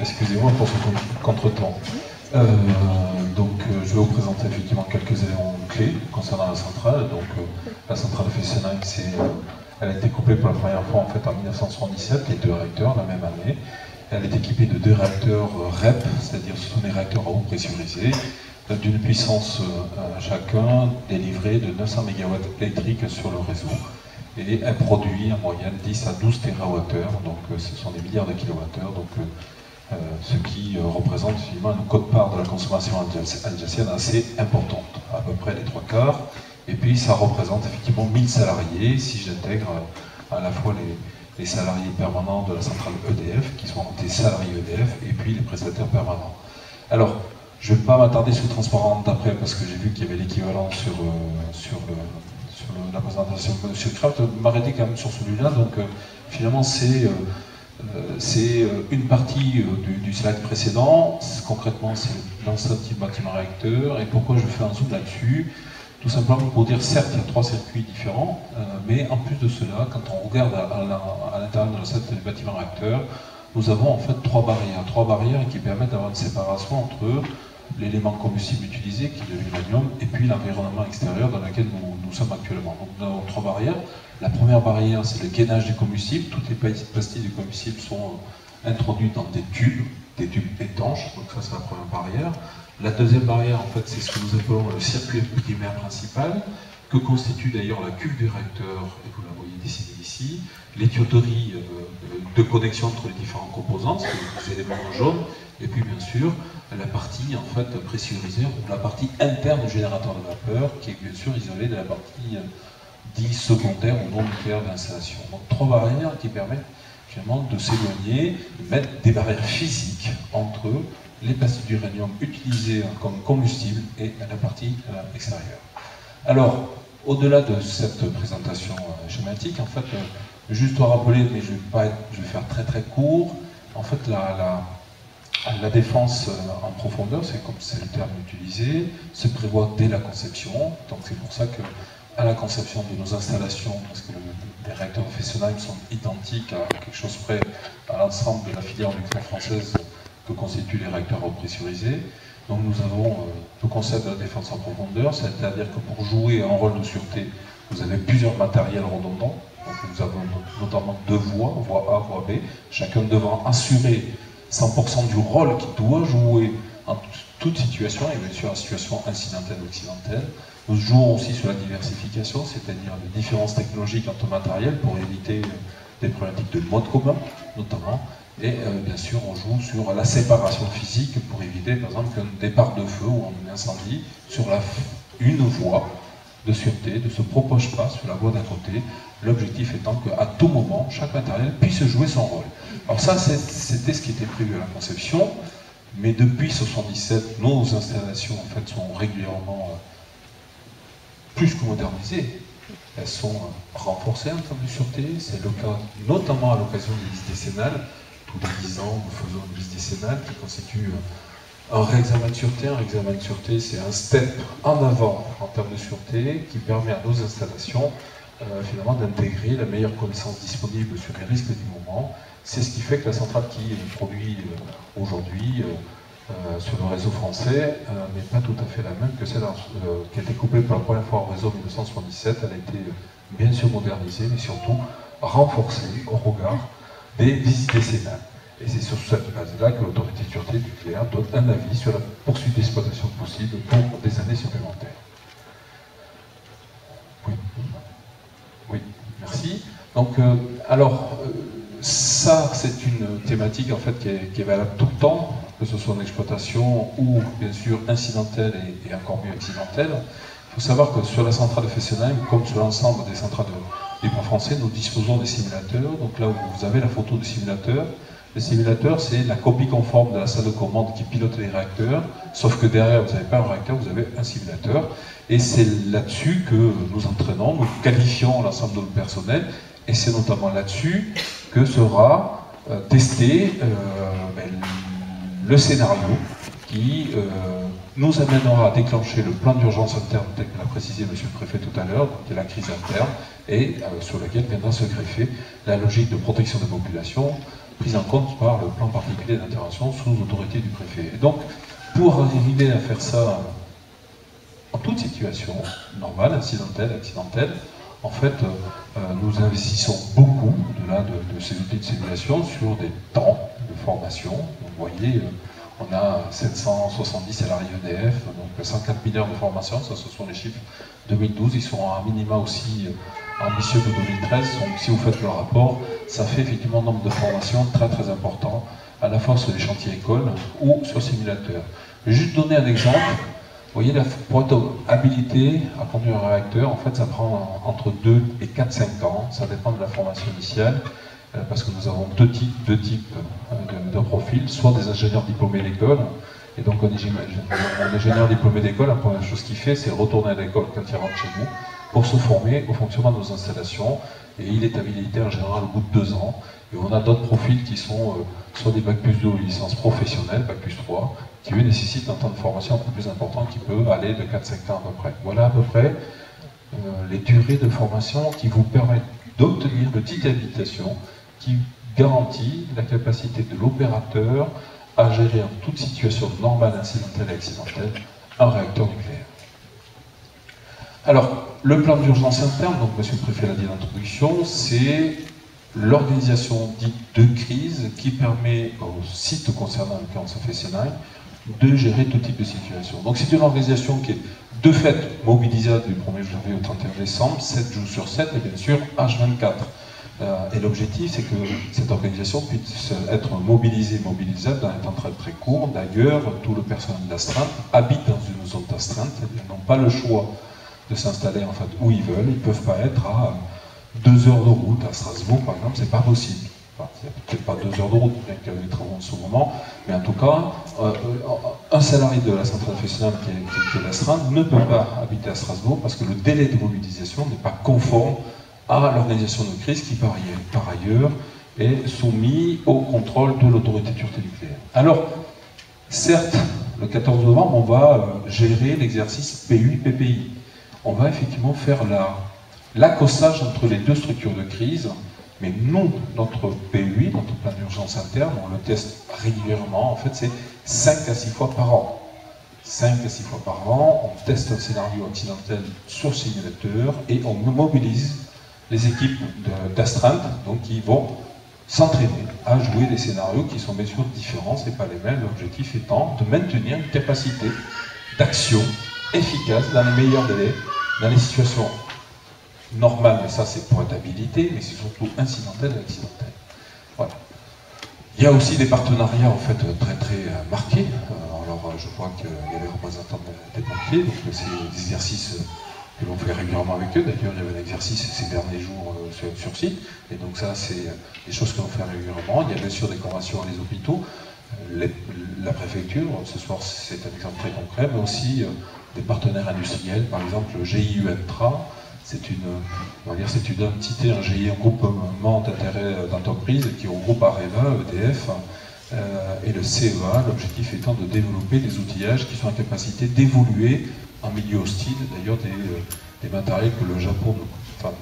Excusez-moi pour ce contretemps. Je vais vous présenter effectivement quelques éléments clés concernant la centrale. Donc, la centrale de Fessenheim, elle a été couplée pour la première fois en fait en 1977, les deux réacteurs la même année. Elle est équipée de deux réacteurs REP, c'est-à-dire ce sont des réacteurs à eau pressurisée, d'une puissance chacun délivrée de 900 MW électriques sur le réseau. Et elle produit en moyenne 10 à 12 TWh, donc ce sont des milliards de kilowattheures. Donc, ce qui représente finalement une quote-part de la consommation alsacienne assez importante, à peu près les 3/4. Et puis ça représente effectivement 1000 salariés, si j'intègre à la fois les salariés permanents de la centrale EDF, qui sont des salariés EDF, et puis les prestataires permanents. Alors, je ne vais pas m'attarder sur le transport d'après, parce que j'ai vu qu'il y avait l'équivalent sur la présentation de M. Kraft. Je vais m'arrêter quand même sur celui-là. Donc, finalement, c'est une partie du slide précédent. Concrètement, c'est l'ensemble type bâtiment réacteur. Et pourquoi je fais un zoom là-dessus? Tout simplement pour dire, certes, il y a 3 circuits différents, mais en plus de cela, quand on regarde à l'intérieur de l'enceinte du bâtiment réacteur, nous avons en fait 3 barrières qui permettent d'avoir une séparation entre l'élément combustible utilisé, qui est de l'uranium, et puis l'environnement extérieur dans lequel nous sommes actuellement. Donc nous avons 3 barrières. La première barrière, c'est le gainage du combustible. Toutes les pastilles du combustible sont introduites dans des tubes étanches, donc ça c'est la première barrière. La deuxième barrière, en fait, c'est ce que nous appelons le circuit primaire principal, que constitue d'ailleurs la cuve du réacteur, et vous la voyez dessinée ici, les tuyauteries de connexion entre les différents composants, c'est les éléments jaunes, et puis bien sûr la partie en fait pressurisée, ou la partie interne du générateur de vapeur, qui est bien sûr isolée de la partie dite secondaire ou non nucléaire de l'installation. Donc 3 barrières qui permettent finalement de s'éloigner, de mettre des barrières physiques entre les pastilles d'uranium utilisées comme combustible et la partie extérieure. Alors, au-delà de cette présentation schématique, en fait, juste à rappeler, mais je vais faire très très court, en fait, la défense en profondeur, c'est comme c'est le terme utilisé, se prévoit dès la conception. Donc c'est pour ça que à la conception de nos installations, parce que les réacteurs de Fessenheim sont identiques à quelque chose près à l'ensemble de la filière nucléaire française que constituent les réacteurs repressurisés. Donc nous avons le concept de la défense en profondeur, c'est-à-dire que pour jouer un rôle de sûreté, vous avez plusieurs matériels redondants. Donc nous avons notamment 2 voies, voie A, voie B, chacun devant assurer 100% du rôle qu'il doit jouer en toute situation, et bien sûr en situation incidentelle ou accidentelle. Nous jouons aussi sur la diversification, c'est-à-dire les différences technologiques quant au matériel pour éviter des problématiques de mode commun, notamment. Et bien sûr, on joue sur la séparation physique pour éviter, par exemple, qu'un départ de feu ou un incendie sur une voie de sûreté ne se propage pas sur la voie d'à côté. L'objectif étant qu'à tout moment, chaque matériel puisse jouer son rôle. Alors ça, c'était ce qui était prévu à la conception, mais depuis 1977, nos installations en fait, sont régulièrement plus que modernisées. Elles sont renforcées en termes de sûreté. C'est le cas notamment à l'occasion des listes décennales. Tous les 10 ans, nous faisons une liste décennale qui constitue un réexamen de sûreté. Un réexamen de sûreté, c'est un step en avant en termes de sûreté qui permet à nos installations finalement d'intégrer la meilleure connaissance disponible sur les risques du moment. C'est ce qui fait que la centrale qui produit aujourd'hui sur le réseau français n'est pas tout à fait la même que celle qui a été couplée pour la première fois au réseau en 1977. Elle a été bien sûr modernisée, mais surtout renforcée au regard des visites décennales. Et c'est sur cette base-là que l'autorité de sûreté nucléaire donne un avis sur la poursuite d'exploitation possible pour des années supplémentaires. Oui. Oui, merci. Donc, ça, c'est une thématique en fait qui est valable tout le temps, que ce soit en exploitation ou bien sûr incidentelle et encore mieux accidentelle. Il faut savoir que sur la centrale de Fessenheim, comme sur l'ensemble des centrales du port français, nous disposons des simulateurs. Donc là où vous avez la photo du simulateur, le simulateur c'est la copie conforme de la salle de commande qui pilote les réacteurs, sauf que derrière vous n'avez pas un réacteur, vous avez un simulateur. Et c'est là-dessus que nous entraînons, nous qualifions l'ensemble de notre personnel, et c'est notamment là-dessus que sera testé le scénario qui nous amènera à déclencher le plan d'urgence interne, tel que l'a précisé M. le Préfet tout à l'heure, qui est la crise interne, et sur laquelle viendra se greffer la logique de protection des populations, prise en compte par le plan particulier d'intervention sous autorité du Préfet. Et donc, pour arriver à faire ça en toute situation normale, accidentelle, en fait, nous investissons beaucoup, au-delà de ces outils de simulation, sur des temps de formation. Vous voyez, on a 770 salariés EDF, donc 104 000 heures de formation, ça ce sont les chiffres 2012, ils sont à minima aussi ambitieux de 2013, donc si vous faites le rapport, ça fait effectivement un nombre de formations très très important, à la fois sur les chantiers écoles ou sur le simulateur. Je vais juste donner un exemple. voyez, pour être habilité à conduire un réacteur, en fait, ça prend entre 2 et 4-5 ans. Ça dépend de la formation initiale, parce que nous avons deux types de profils, soit des ingénieurs diplômés d'école, et donc un ingénieur diplômé d'école, la première chose qu'il fait, c'est retourner à l'école quand il rentre chez nous, pour se former au fonctionnement de nos installations, et il est habilité en général au bout de 2 ans. Et on a d'autres profils qui sont soit des Bac plus 2 ou licence professionnelle, Bac plus 3, qui eux nécessitent un temps de formation un peu plus important qui peut aller de 4-5 ans à peu près. Voilà à peu près les durées de formation qui vous permettent d'obtenir le titre d'habilitation qui garantit la capacité de l'opérateur à gérer en toute situation normale, incidentelle et accidentelle un réacteur nucléaire. Alors, le plan d'urgence interne, donc M. le Préfet l'a dit en introduction, c'est l'organisation dite de crise qui permet au site concernant, en l'occurrence à Fessenheim, de gérer tout type de situation. Donc c'est une organisation qui est de fait mobilisable du 1er janvier au 31 décembre, 7 jours sur 7 et bien sûr H24. Et l'objectif c'est que cette organisation puisse être mobilisable dans un temps très très court. D'ailleurs, tout le personnel d'astreinte habite dans une zone d'astreinte, ils n'ont pas le choix de s'installer en fait où ils veulent, ils ne peuvent pas être à 2 heures de route à Strasbourg, par exemple, c'est pas possible. Enfin, il n'y a peut-être pas 2 heures de route, bien qu'il y ait des travaux en ce moment, mais en tout cas, un salarié de la centrale Fessenheim qui est l'astreinte ne peut pas habiter à Strasbourg parce que le délai de mobilisation n'est pas conforme à l'organisation de crise qui, par ailleurs, est soumis au contrôle de l'autorité de sûreté nucléaire. Alors, certes, le 14 novembre, on va gérer l'exercice PUI-PPI. On va effectivement faire l'accossage entre les deux structures de crise, mais nous, notre PUI, notre plan d'urgence interne, on le teste régulièrement, en fait c'est 5 à 6 fois par an. 5 à 6 fois par an, on teste un scénario accidentel sur simulateur et on mobilise les équipes d'astreinte, donc qui vont s'entraîner à jouer des scénarios qui sont bien sûr différents, c'est pas les mêmes, l'objectif étant de maintenir une capacité d'action efficace dans les meilleurs délais, dans les situations normales, mais ça c'est pour être habilité, mais c'est surtout incidentel et accidentel. Voilà. Il y a aussi des partenariats en fait très très marqués. Alors je crois qu'il y a les représentants des pompiers, donc c'est des exercices que l'on fait régulièrement avec eux. D'ailleurs, il y avait un exercice ces derniers jours sur site, et donc ça c'est des choses que l'on fait régulièrement. Il y a bien sûr des conventions dans les hôpitaux, la préfecture, ce soir c'est un exemple très concret, mais aussi des partenaires industriels, par exemple le GIU Entra, c'est une entité, un GIE, un groupement d'intérêt d'entreprise qui regroupe Areva, EDF et le CEA, l'objectif étant de développer des outillages qui sont en capacité d'évoluer en milieu hostile, d'ailleurs des matériels que le Japon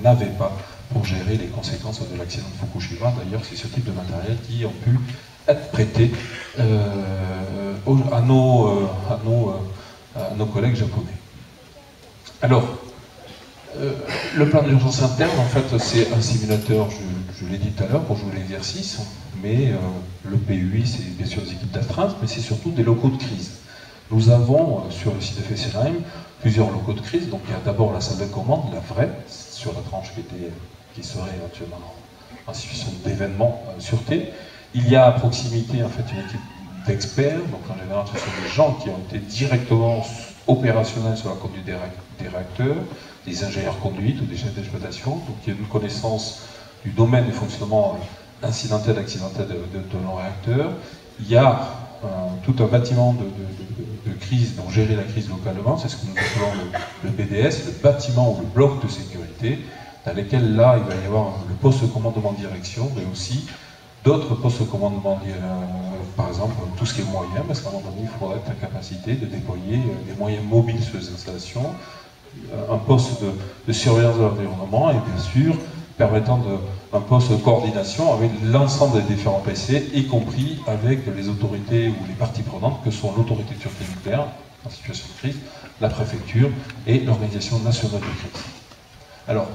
n'avait pas pour gérer les conséquences de l'accident de Fukushima. D'ailleurs, c'est ce type de matériel qui ont pu être prêtés à nos collègues japonais. Alors, le plan d'urgence interne, en fait, c'est un simulateur, je l'ai dit tout à l'heure, pour jouer l'exercice, mais le PUI, c'est bien sûr des équipes d'astreinte, mais c'est surtout des locaux de crise. Nous avons, sur le site de Fessenheim, plusieurs locaux de crise. Donc il y a d'abord la salle de commande, la vraie, sur la tranche qui serait actuellement en situation d'événement sûreté. Il y a à proximité, en fait, une équipe d'experts, donc en général, ce sont des gens qui ont été directement opérationnels sur la conduite des réacteurs, des ingénieurs conduite ou des chefs d'exploitation, donc il y a une connaissance du domaine du fonctionnement incidentel et accidentel de nos réacteurs. Il y a tout un bâtiment de crise, donc gérer la crise localement, c'est ce que nous appelons le BDS, le bâtiment ou le bloc de sécurité, dans lequel là il va y avoir le poste de commandement direction, mais aussi d'autres postes de commandement, par exemple tout ce qui est moyen, parce qu'à un moment donné il faudra être en capacité de déployer des moyens mobiles sur les installations, un poste de surveillance de l'environnement et bien sûr permettant un poste de coordination avec l'ensemble des différents PC, y compris avec les autorités ou les parties prenantes que sont l'autorité de sûreté nucléaire en situation de crise, la préfecture et l'organisation nationale de crise. Alors,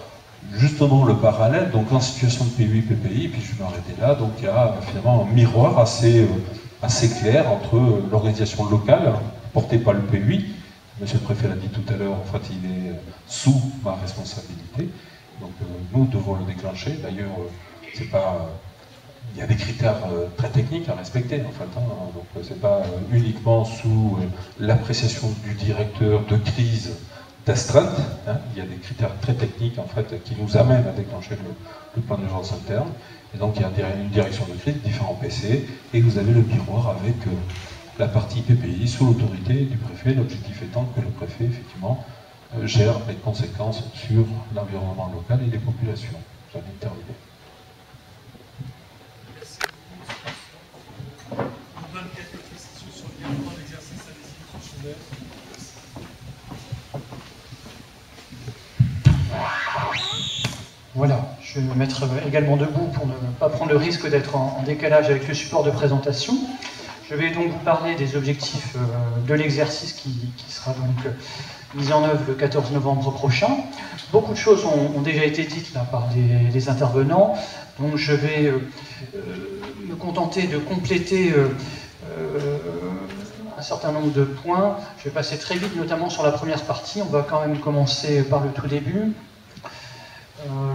justement le parallèle, donc en situation de PUI, PPI, puis je vais m'arrêter là, donc il y a finalement un miroir assez clair entre l'organisation locale, portée par le PUI, Monsieur le Préfet l'a dit tout à l'heure, en fait il est sous ma responsabilité, donc nous devons le déclencher. D'ailleurs, c'est pas il y a des critères très techniques à respecter en fait. Donc c'est pas uniquement sous l'appréciation du directeur de crise d'astreinte. Il y a des critères très techniques en fait qui nous amènent à déclencher le plan d'urgence interne. Et donc il y a une direction de crise, différents PC, et vous avez le miroir avec la partie PPI sous l'autorité du préfet. L'objectif étant que le préfet effectivement gère les conséquences sur l'environnement local et les populations. J'en ai terminé. Voilà, je vais me mettre également debout pour ne pas prendre le risque d'être en décalage avec le support de présentation. Je vais donc vous parler des objectifs de l'exercice qui sera donc mis en œuvre le 14 novembre prochain. Beaucoup de choses ont déjà été dites là par les intervenants, donc je vais me contenter de compléter un certain nombre de points. Je vais passer très vite, notamment sur la première partie. On va quand même commencer par le tout début.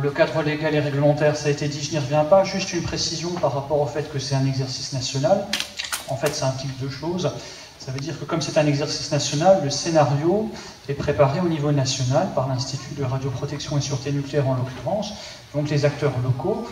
Le cadre légal et réglementaire, ça a été dit, je n'y reviens pas. Juste une précision par rapport au fait que c'est un exercice national. En fait, ça implique deux choses. Ça veut dire que comme c'est un exercice national, le scénario est préparé au niveau national par l'Institut de radioprotection et sûreté nucléaire en l'occurrence, donc les acteurs locaux.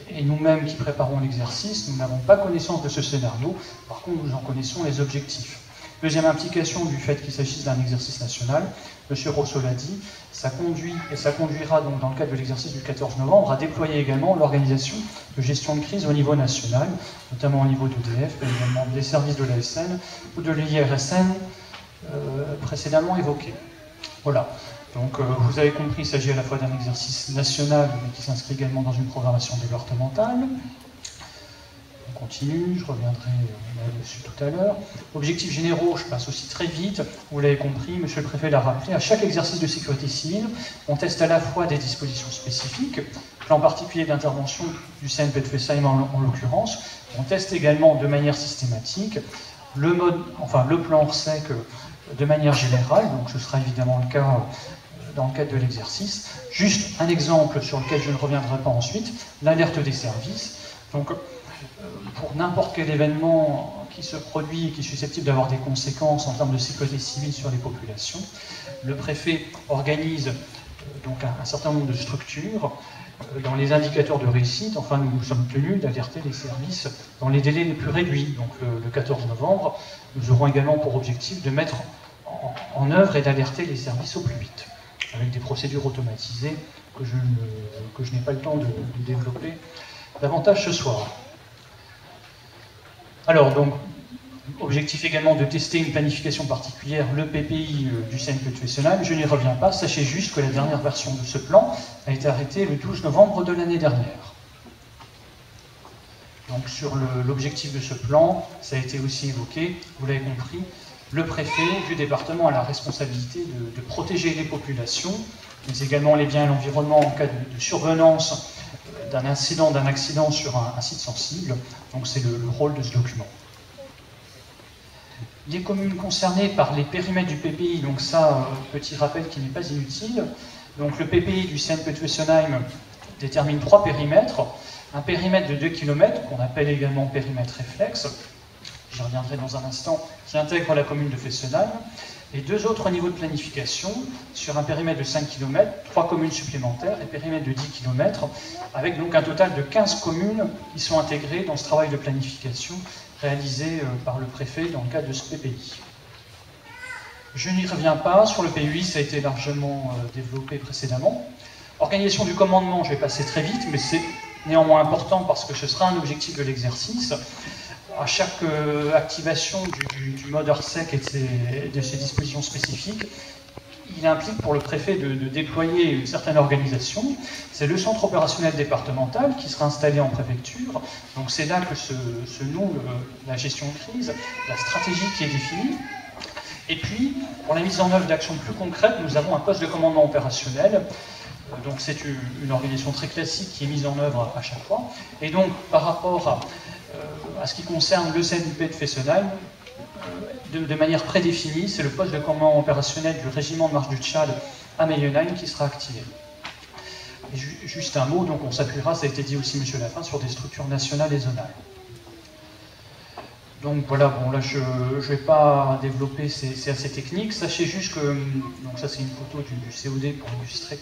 Et nous-mêmes qui préparons l'exercice, nous n'avons pas connaissance de ce scénario. Par contre, nous en connaissons les objectifs. Deuxième implication du fait qu'il s'agisse d'un exercice national, M. Rousseau l'a dit, ça conduit et ça conduira donc dans le cadre de l'exercice du 14 novembre à déployer également l'organisation de gestion de crise au niveau national, notamment au niveau d'EDF, mais également des services de l'ASN ou de l'IRSN précédemment évoqués. Voilà. Donc vous avez compris, il s'agit à la fois d'un exercice national, mais qui s'inscrit également dans une programmation départementale. On continue, je reviendrai là-dessus tout à l'heure. Objectifs généraux, je passe aussi très vite. Vous l'avez compris, monsieur le préfet l'a rappelé, à chaque exercice de sécurité civile, on teste à la fois des dispositions spécifiques, plan particulier d'intervention du CNP de Fessenheim en l'occurrence, on teste également de manière systématique le plan RSEC de manière générale, donc ce sera évidemment le cas dans le cadre de l'exercice. Juste un exemple sur lequel je ne reviendrai pas ensuite, l'alerte des services. Donc, pour n'importe quel événement qui se produit et qui est susceptible d'avoir des conséquences en termes de sécurité civile sur les populations, le préfet organise donc un certain nombre de structures dans les indicateurs de réussite. Enfin, nous sommes tenus d'alerter les services dans les délais les plus réduits. Donc le 14 novembre, nous aurons également pour objectif de mettre en œuvre et d'alerter les services au plus vite, avec des procédures automatisées que je n'ai pas le temps de développer davantage ce soir. Alors, donc, objectif également de tester une planification particulière, le PPI du CNP de Fessenheim. Je n'y reviens pas, sachez juste que la dernière version de ce plan a été arrêtée le 12 novembre de l'année dernière. Donc, sur l'objectif de ce plan, ça a été aussi évoqué, vous l'avez compris, le préfet du département a la responsabilité de protéger les populations, mais également les biens et l'environnement en cas de survenance d'un accident sur un site sensible. Donc c'est le rôle de ce document. Les communes concernées par les périmètres du PPI, donc ça, petit rappel qui n'est pas inutile. Donc le PPI du CNP de Fessenheim détermine 3 périmètres. Un périmètre de 2 km, qu'on appelle également périmètre réflexe, j'y reviendrai dans un instant, qui intègre la commune de Fessenheim, et 2 autres niveaux de planification sur un périmètre de 5 km, 3 communes supplémentaires et périmètre de 10 km, avec donc un total de 15 communes qui sont intégrées dans ce travail de planification réalisé par le préfet dans le cadre de ce PPI. Je n'y reviens pas, sur le PUI, ça a été largement développé précédemment. Organisation du commandement, je vais passer très vite, mais c'est néanmoins important parce que ce sera un objectif de l'exercice. À chaque activation du mode RSEC et de ses dispositions spécifiques, il implique pour le préfet de déployer une certaine organisation. C'est le centre opérationnel départemental qui sera installé en préfecture. Donc c'est là que se noue la gestion de crise, la stratégie qui est définie. Et puis, pour la mise en œuvre d'actions plus concrètes, nous avons un poste de commandement opérationnel. Donc c'est une organisation très classique qui est mise en œuvre à chaque fois. Et donc, par rapport à ce qui concerne le CNP de Fessenheim, de manière prédéfinie, c'est le poste de commandement opérationnel du régiment de marche du Tchad à Meyenheim qui sera activé. Et juste un mot, donc on s'appuiera, ça a été dit aussi monsieur Lafin, sur des structures nationales et zonales. Donc voilà, bon là je ne vais pas développer, c'est assez technique. Sachez juste que, donc ça c'est une photo du COD pour illustrer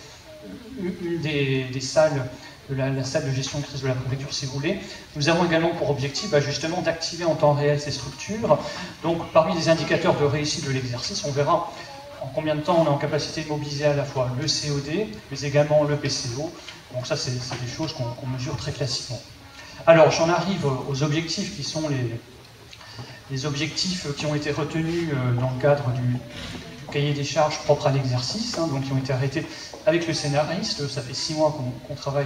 une des salles, la salle de gestion de crise de la préfecture si vous voulez. Nous avons également pour objectif justement d'activer en temps réel ces structures. Donc parmi les indicateurs de réussite de l'exercice, on verra en combien de temps on est en capacité de mobiliser à la fois le COD, mais également le PCO. Donc ça, c'est des choses qu'on mesure très classiquement. Alors, j'en arrive aux objectifs qui sont les objectifs qui ont été retenus dans le cadre du cahier des charges propre à l'exercice, donc qui ont été arrêtés avec le scénariste. Ça fait 6 mois qu'on travaille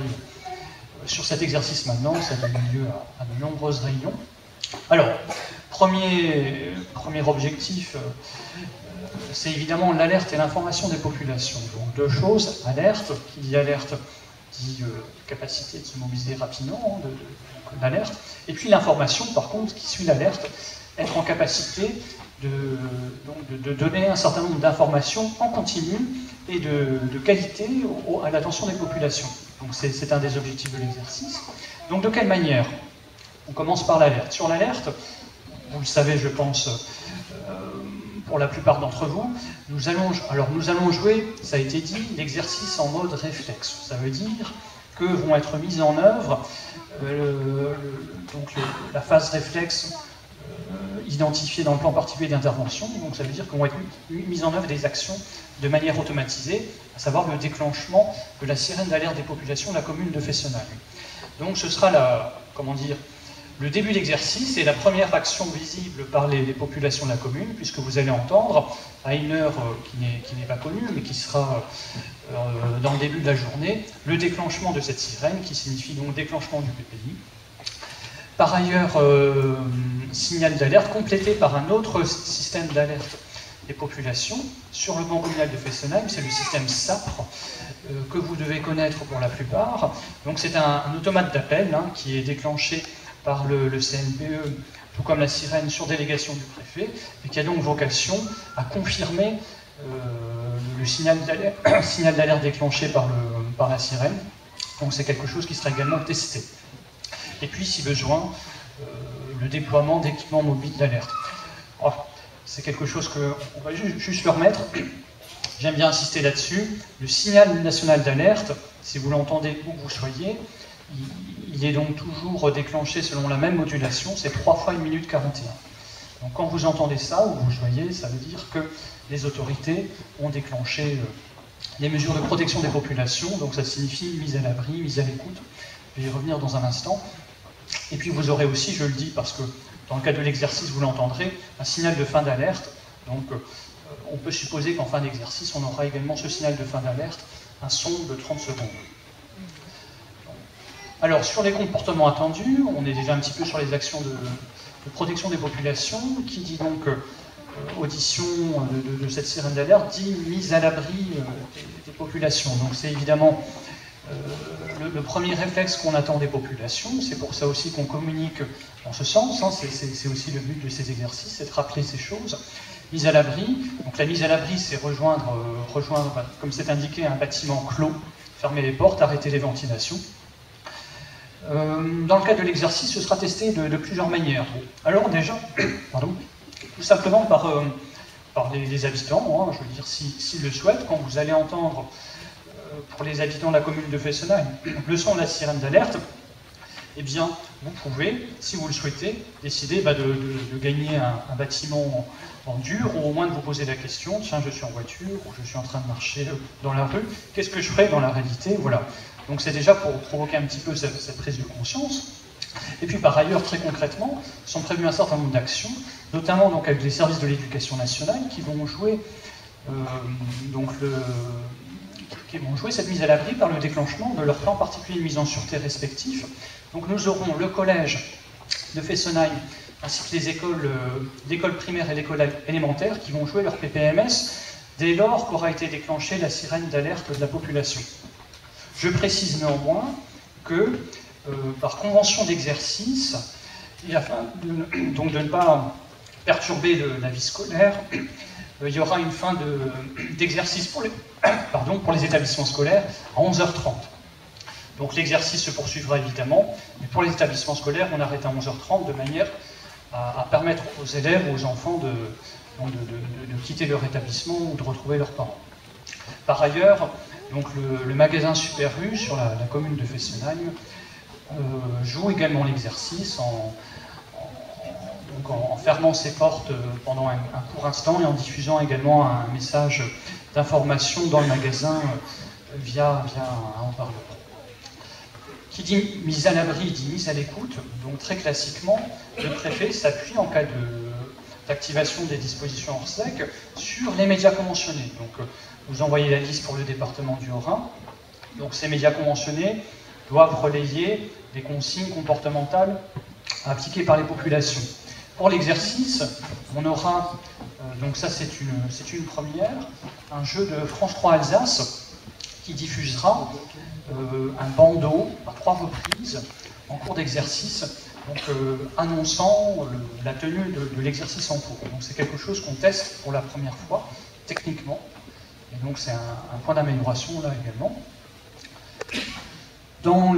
sur cet exercice maintenant, ça donne lieu à de nombreuses réunions. Alors, premier objectif, c'est évidemment l'alerte et l'information des populations. Donc 2 choses, alerte, qui dit alerte, dit capacité de se mobiliser rapidement, l'alerte, et puis l'information, par contre, qui suit l'alerte, être en capacité de donner un certain nombre d'informations en continu et de qualité à l'attention des populations. Donc c'est un des objectifs de l'exercice. Donc de quelle manière? On commence par l'alerte. Sur l'alerte, vous le savez, je pense, pour la plupart d'entre vous, nous allons jouer, ça a été dit, l'exercice en mode réflexe. Ça veut dire que vont être mises en œuvre la phase réflexe identifiée dans le plan particulier d'intervention. Donc ça veut dire qu'on va être mises en œuvre des actions de manière automatisée, à savoir le déclenchement de la sirène d'alerte des populations de la commune de Fessenheim. Donc ce sera le début d'exercice et la première action visible par les populations de la commune, puisque vous allez entendre, à une heure qui n'est pas connue, mais qui sera dans le début de la journée, le déclenchement de cette sirène, qui signifie donc déclenchement du PPI. Par ailleurs, signal d'alerte complété par un autre système d'alerte des populations sur le banc communal de Fessenheim, c'est le système SAPRE, que vous devez connaître pour la plupart. Donc c'est un automate d'appel qui est déclenché par le CNPE, tout comme la sirène sur délégation du préfet, et qui a donc vocation à confirmer le signal d'alerte déclenché par la sirène. Donc c'est quelque chose qui sera également testé. Et puis, si besoin, le déploiement d'équipements mobiles d'alerte. Oh, c'est quelque chose qu'on va juste le remettre. J'aime bien insister là-dessus. Le signal national d'alerte, si vous l'entendez où que vous soyez, il est donc toujours déclenché selon la même modulation, c'est 3 fois 1 minute 41. Donc quand vous entendez ça, où vous voyez, ça veut dire que les autorités ont déclenché les mesures de protection des populations, donc ça signifie mise à l'abri, mise à l'écoute. Je vais y revenir dans un instant. Et puis vous aurez aussi, je le dis parce que dans le cadre de l'exercice, vous l'entendrez, un signal de fin d'alerte. Donc on peut supposer qu'en fin d'exercice, on aura également ce signal de fin d'alerte, un son de 30 secondes. Alors, sur les comportements attendus, on est déjà un petit peu sur les actions de protection des populations, qui dit donc audition de cette sirène d'alerte, dit mise à l'abri des populations. Donc c'est évidemment le premier réflexe qu'on attend des populations, c'est pour ça aussi qu'on communique en ce sens, c'est aussi le but de ces exercices, c'est de rappeler ces choses. Mise à l'abri, donc la mise à l'abri c'est rejoindre, comme c'est indiqué, un bâtiment clos, fermer les portes, arrêter les ventilations. Dans le cadre de l'exercice, ce sera testé de plusieurs manières. Alors déjà, tout simplement par les habitants, je veux dire, s'ils le souhaitent, quand vous allez entendre pour les habitants de la commune de Fessenheim le son de la sirène d'alerte, eh bien, vous pouvez, si vous le souhaitez, décider de gagner un bâtiment en dur, ou au moins de vous poser la question, tiens, je suis en voiture, ou je suis en train de marcher dans la rue, qu'est-ce que je ferai dans la réalité? Voilà. Donc c'est déjà pour provoquer un petit peu cette prise de conscience. Et puis par ailleurs, très concrètement, sont prévus un certain nombre d'actions, notamment donc avec les services de l'éducation nationale qui vont jouer cette mise à l'abri par le déclenchement de leur plan particulier de mise en sûreté respectif. Donc nous aurons le collège de Fessenheim ainsi que les l'école primaire et l'école élémentaire qui vont jouer leur PPMS dès lors qu'aura été déclenchée la sirène d'alerte de la population. Je précise néanmoins que, par convention d'exercice, et afin de ne pas perturber la vie scolaire, il y aura une fin d'exercice pour les établissements scolaires à 11h30. Donc l'exercice se poursuivra évidemment, mais pour les établissements scolaires, on arrête à 11h30 de manière à permettre aux élèves, aux enfants de quitter leur établissement ou de retrouver leurs parents. Par ailleurs, donc le magasin Super U sur la commune de Fessenheim joue également l'exercice en fermant ses portes pendant un court instant et en diffusant également un message d'information dans le magasin via un haut-parleur. Qui dit mise à l'abri dit mise à l'écoute, donc très classiquement, le préfet s'appuie en cas d'activation des dispositions hors SEC sur les médias conventionnés. Donc vous envoyez la liste pour le département du Haut-Rhin. Donc ces médias conventionnés doivent relayer des consignes comportementales appliquées par les populations. Pour l'exercice, on aura, donc ça c'est une première, un jeu de France 3 Alsace qui diffusera un bandeau à 3 reprises en cours d'exercice, donc annonçant la tenue de l'exercice en cours. Donc c'est quelque chose qu'on teste pour la première fois, techniquement, et donc c'est un point d'amélioration là également. Dans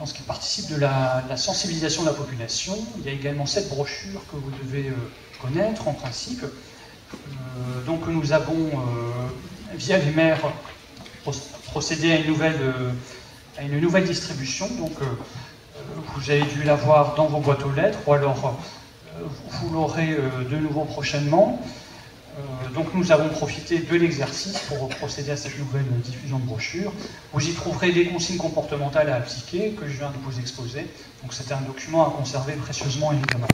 ce qui participe de la sensibilisation de la population, il y a également cette brochure que vous devez connaître en principe. Donc nous avons, via les maires, procédé à une nouvelle distribution. Donc vous avez dû l'avoir dans vos boîtes aux lettres, ou alors vous l'aurez de nouveau prochainement. Donc nous avons profité de l'exercice pour procéder à cette nouvelle diffusion de brochure. Vous y trouverez les consignes comportementales à appliquer que je viens de vous exposer. Donc c'est un document à conserver précieusement évidemment.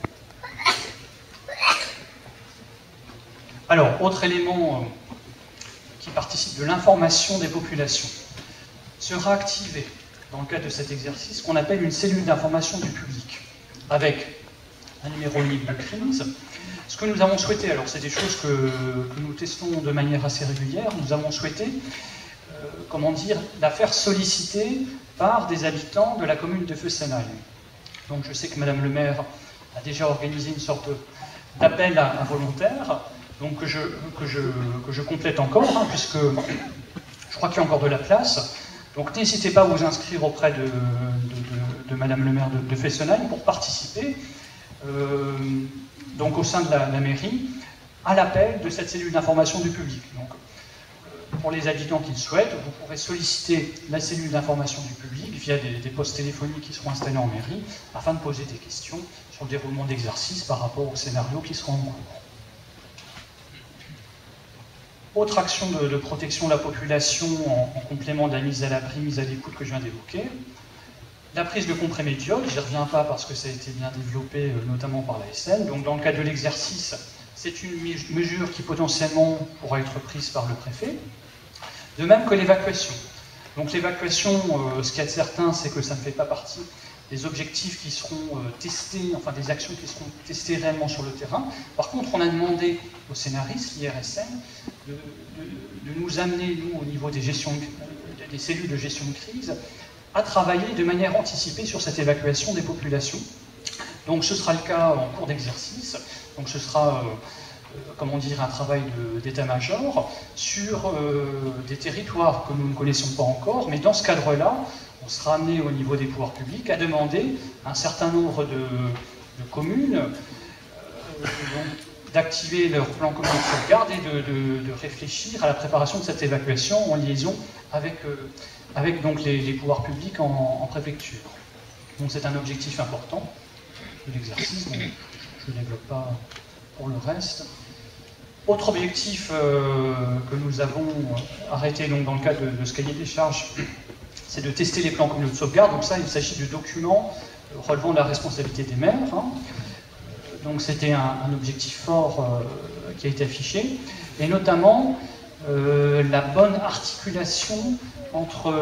Alors, autre élément qui participe de l'information des populations sera activé dans le cadre de cet exercice qu'on appelle une cellule d'information du public avec un numéro unique de crise. Ce que nous avons souhaité, alors c'est des choses que nous testons de manière assez régulière, nous avons souhaité, la faire solliciter par des habitants de la commune de Fessenheim. Donc je sais que Madame le maire a déjà organisé une sorte d'appel à volontaires, donc que je complète encore, puisque je crois qu'il y a encore de la place. Donc n'hésitez pas à vous inscrire auprès de Madame le maire de Fessenheim pour participer. Donc au sein de la mairie, à l'appel de cette cellule d'information du public. Donc, pour les habitants qui le souhaitent, vous pourrez solliciter la cellule d'information du public via des postes téléphoniques qui seront installés en mairie, afin de poser des questions sur le déroulement d'exercice par rapport aux scénarios qui seront en cours. Autre action de protection de la population en complément de la mise à l'abri, mise à l'écoute que je viens d'évoquer. La prise de comprimés d'iode, j'y reviens pas parce que ça a été bien développé, notamment par la SN. Donc dans le cadre de l'exercice, c'est une mesure qui potentiellement pourra être prise par le préfet. De même que l'évacuation. Donc l'évacuation, ce qu'il y a de certain, c'est que ça ne fait pas partie des objectifs qui seront testés, enfin des actions qui seront testées réellement sur le terrain. Par contre, on a demandé aux scénaristes, l'IRSN, de nous amener, nous, au niveau des cellules de gestion de crise, à travailler de manière anticipée sur cette évacuation des populations. Donc ce sera le cas en cours d'exercice. Donc ce sera, un travail d'état-major sur des territoires que nous ne connaissons pas encore, mais dans ce cadre-là, on sera amené au niveau des pouvoirs publics à demander à un certain nombre de communes d'activer leur plan commun de sauvegarde et de réfléchir à la préparation de cette évacuation en liaison avec donc les pouvoirs publics en préfecture. Donc c'est un objectif important de l'exercice, donc je ne développe pas pour le reste. Autre objectif que nous avons arrêté donc, dans le cadre de ce cahier des charges, c'est de tester les plans communaux de sauvegarde. Donc ça, il s'agit de documents relevant de la responsabilité des maires. Donc c'était un objectif fort qui a été affiché, et notamment la bonne articulation entre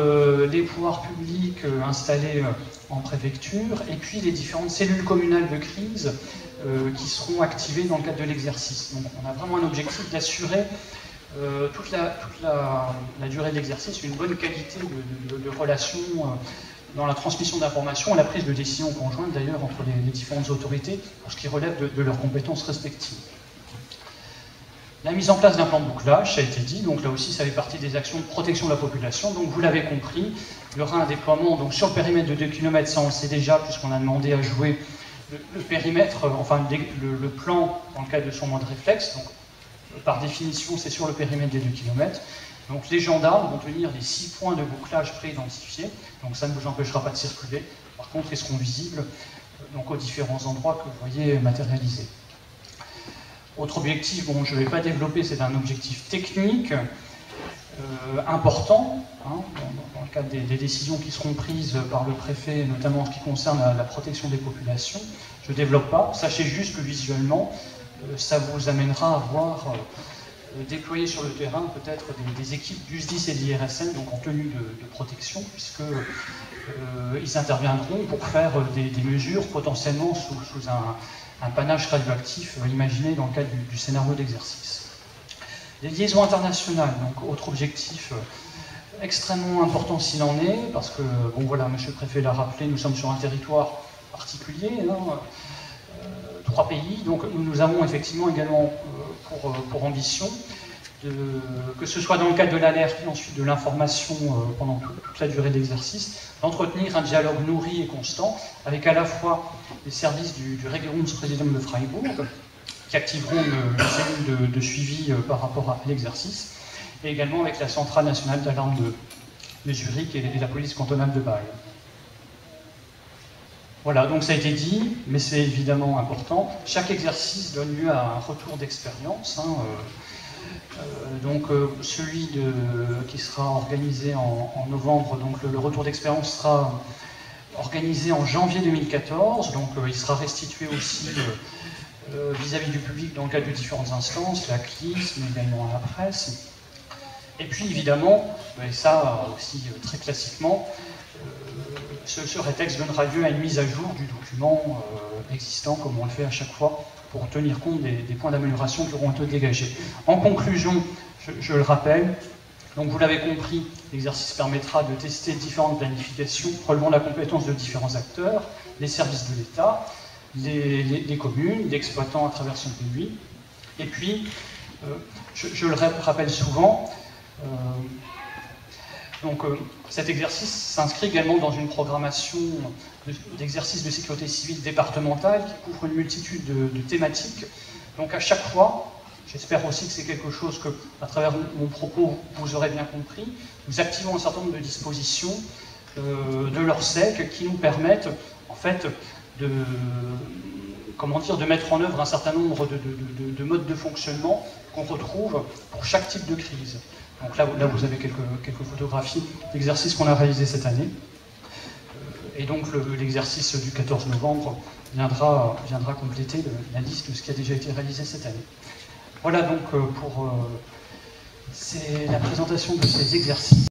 les pouvoirs publics installés en préfecture et puis les différentes cellules communales de crise qui seront activées dans le cadre de l'exercice. Donc on a vraiment un objectif d'assurer toute la durée de l'exercice une bonne qualité de relation dans la transmission d'informations et la prise de décision conjointe d'ailleurs entre les différentes autorités pour ce qui relève de leurs compétences respectives. La mise en place d'un plan de bouclage, ça a été dit, donc là aussi ça fait partie des actions de protection de la population, donc vous l'avez compris, il y aura un déploiement donc, sur le périmètre de 2 km, ça on le sait déjà, puisqu'on a demandé à jouer le périmètre, enfin le plan dans le cadre de son mode réflexe, donc par définition c'est sur le périmètre des 2 km. Donc les gendarmes vont tenir les 6 points de bouclage préidentifiés, donc ça ne vous empêchera pas de circuler, par contre ils seront visibles donc, aux différents endroits que vous voyez matérialisés. Autre objectif, bon, je ne vais pas développer, c'est un objectif technique important, hein, dans le cadre des décisions qui seront prises par le préfet, notamment en ce qui concerne la protection des populations. Je ne développe pas, sachez juste que visuellement, ça vous amènera à voir déployer sur le terrain peut-être des équipes du SDIS et de l'IRSN, donc en tenue de protection, puisqu'ils interviendront pour faire des mesures potentiellement sous un panache radioactif imaginé dans le cadre du scénario d'exercice. Les liaisons internationales, donc autre objectif extrêmement important s'il en est, parce que, bon voilà, monsieur le préfet l'a rappelé, nous sommes sur un territoire particulier, hein, 3 pays, donc nous avons effectivement également pour ambition, que ce soit dans le cadre de l'alerte et ensuite de l'information pendant toute la durée de l'exercice, d'entretenir un dialogue nourri et constant avec à la fois les services du Regierungspräsidium de Freiburg, qui activeront une cellule de suivi par rapport à l'exercice, et également avec la Centrale nationale d'alarme de Zurich et la police cantonale de Bâle. Voilà, donc ça a été dit, mais c'est évidemment important. Chaque exercice donne lieu à un retour d'expérience. Hein, donc celui qui sera organisé en novembre, donc le retour d'expérience sera organisé en janvier 2014, donc il sera restitué aussi vis-à-vis du public dans le cadre de différentes instances, la CLIS, mais également à la presse. Et puis évidemment, et ça aussi très classiquement, ce rétexte donnera lieu à une mise à jour du document existant, comme on le fait à chaque fois, pour tenir compte des points d'amélioration qui auront été dégagés. En conclusion, je le rappelle, donc vous l'avez compris, l'exercice permettra de tester différentes planifications relevant de la compétence de différents acteurs, les services de l'État, les communes, l'exploitant à travers son pays. Et puis, je le rappelle souvent, cet exercice s'inscrit également dans une programmation d'exercices de sécurité civile départementale qui couvre une multitude de thématiques. Donc à chaque fois, j'espère aussi que c'est quelque chose que, à travers mon propos, vous aurez bien compris, nous activons un certain nombre de dispositions de l'Orsec qui nous permettent, en fait, de mettre en œuvre un certain nombre de modes de fonctionnement qu'on retrouve pour chaque type de crise. Donc là vous avez quelques photographies d'exercices qu'on a réalisés cette année. Et donc l'exercice du 14 novembre viendra compléter la liste de ce qui a déjà été réalisé cette année. Voilà donc pour la présentation de ces exercices.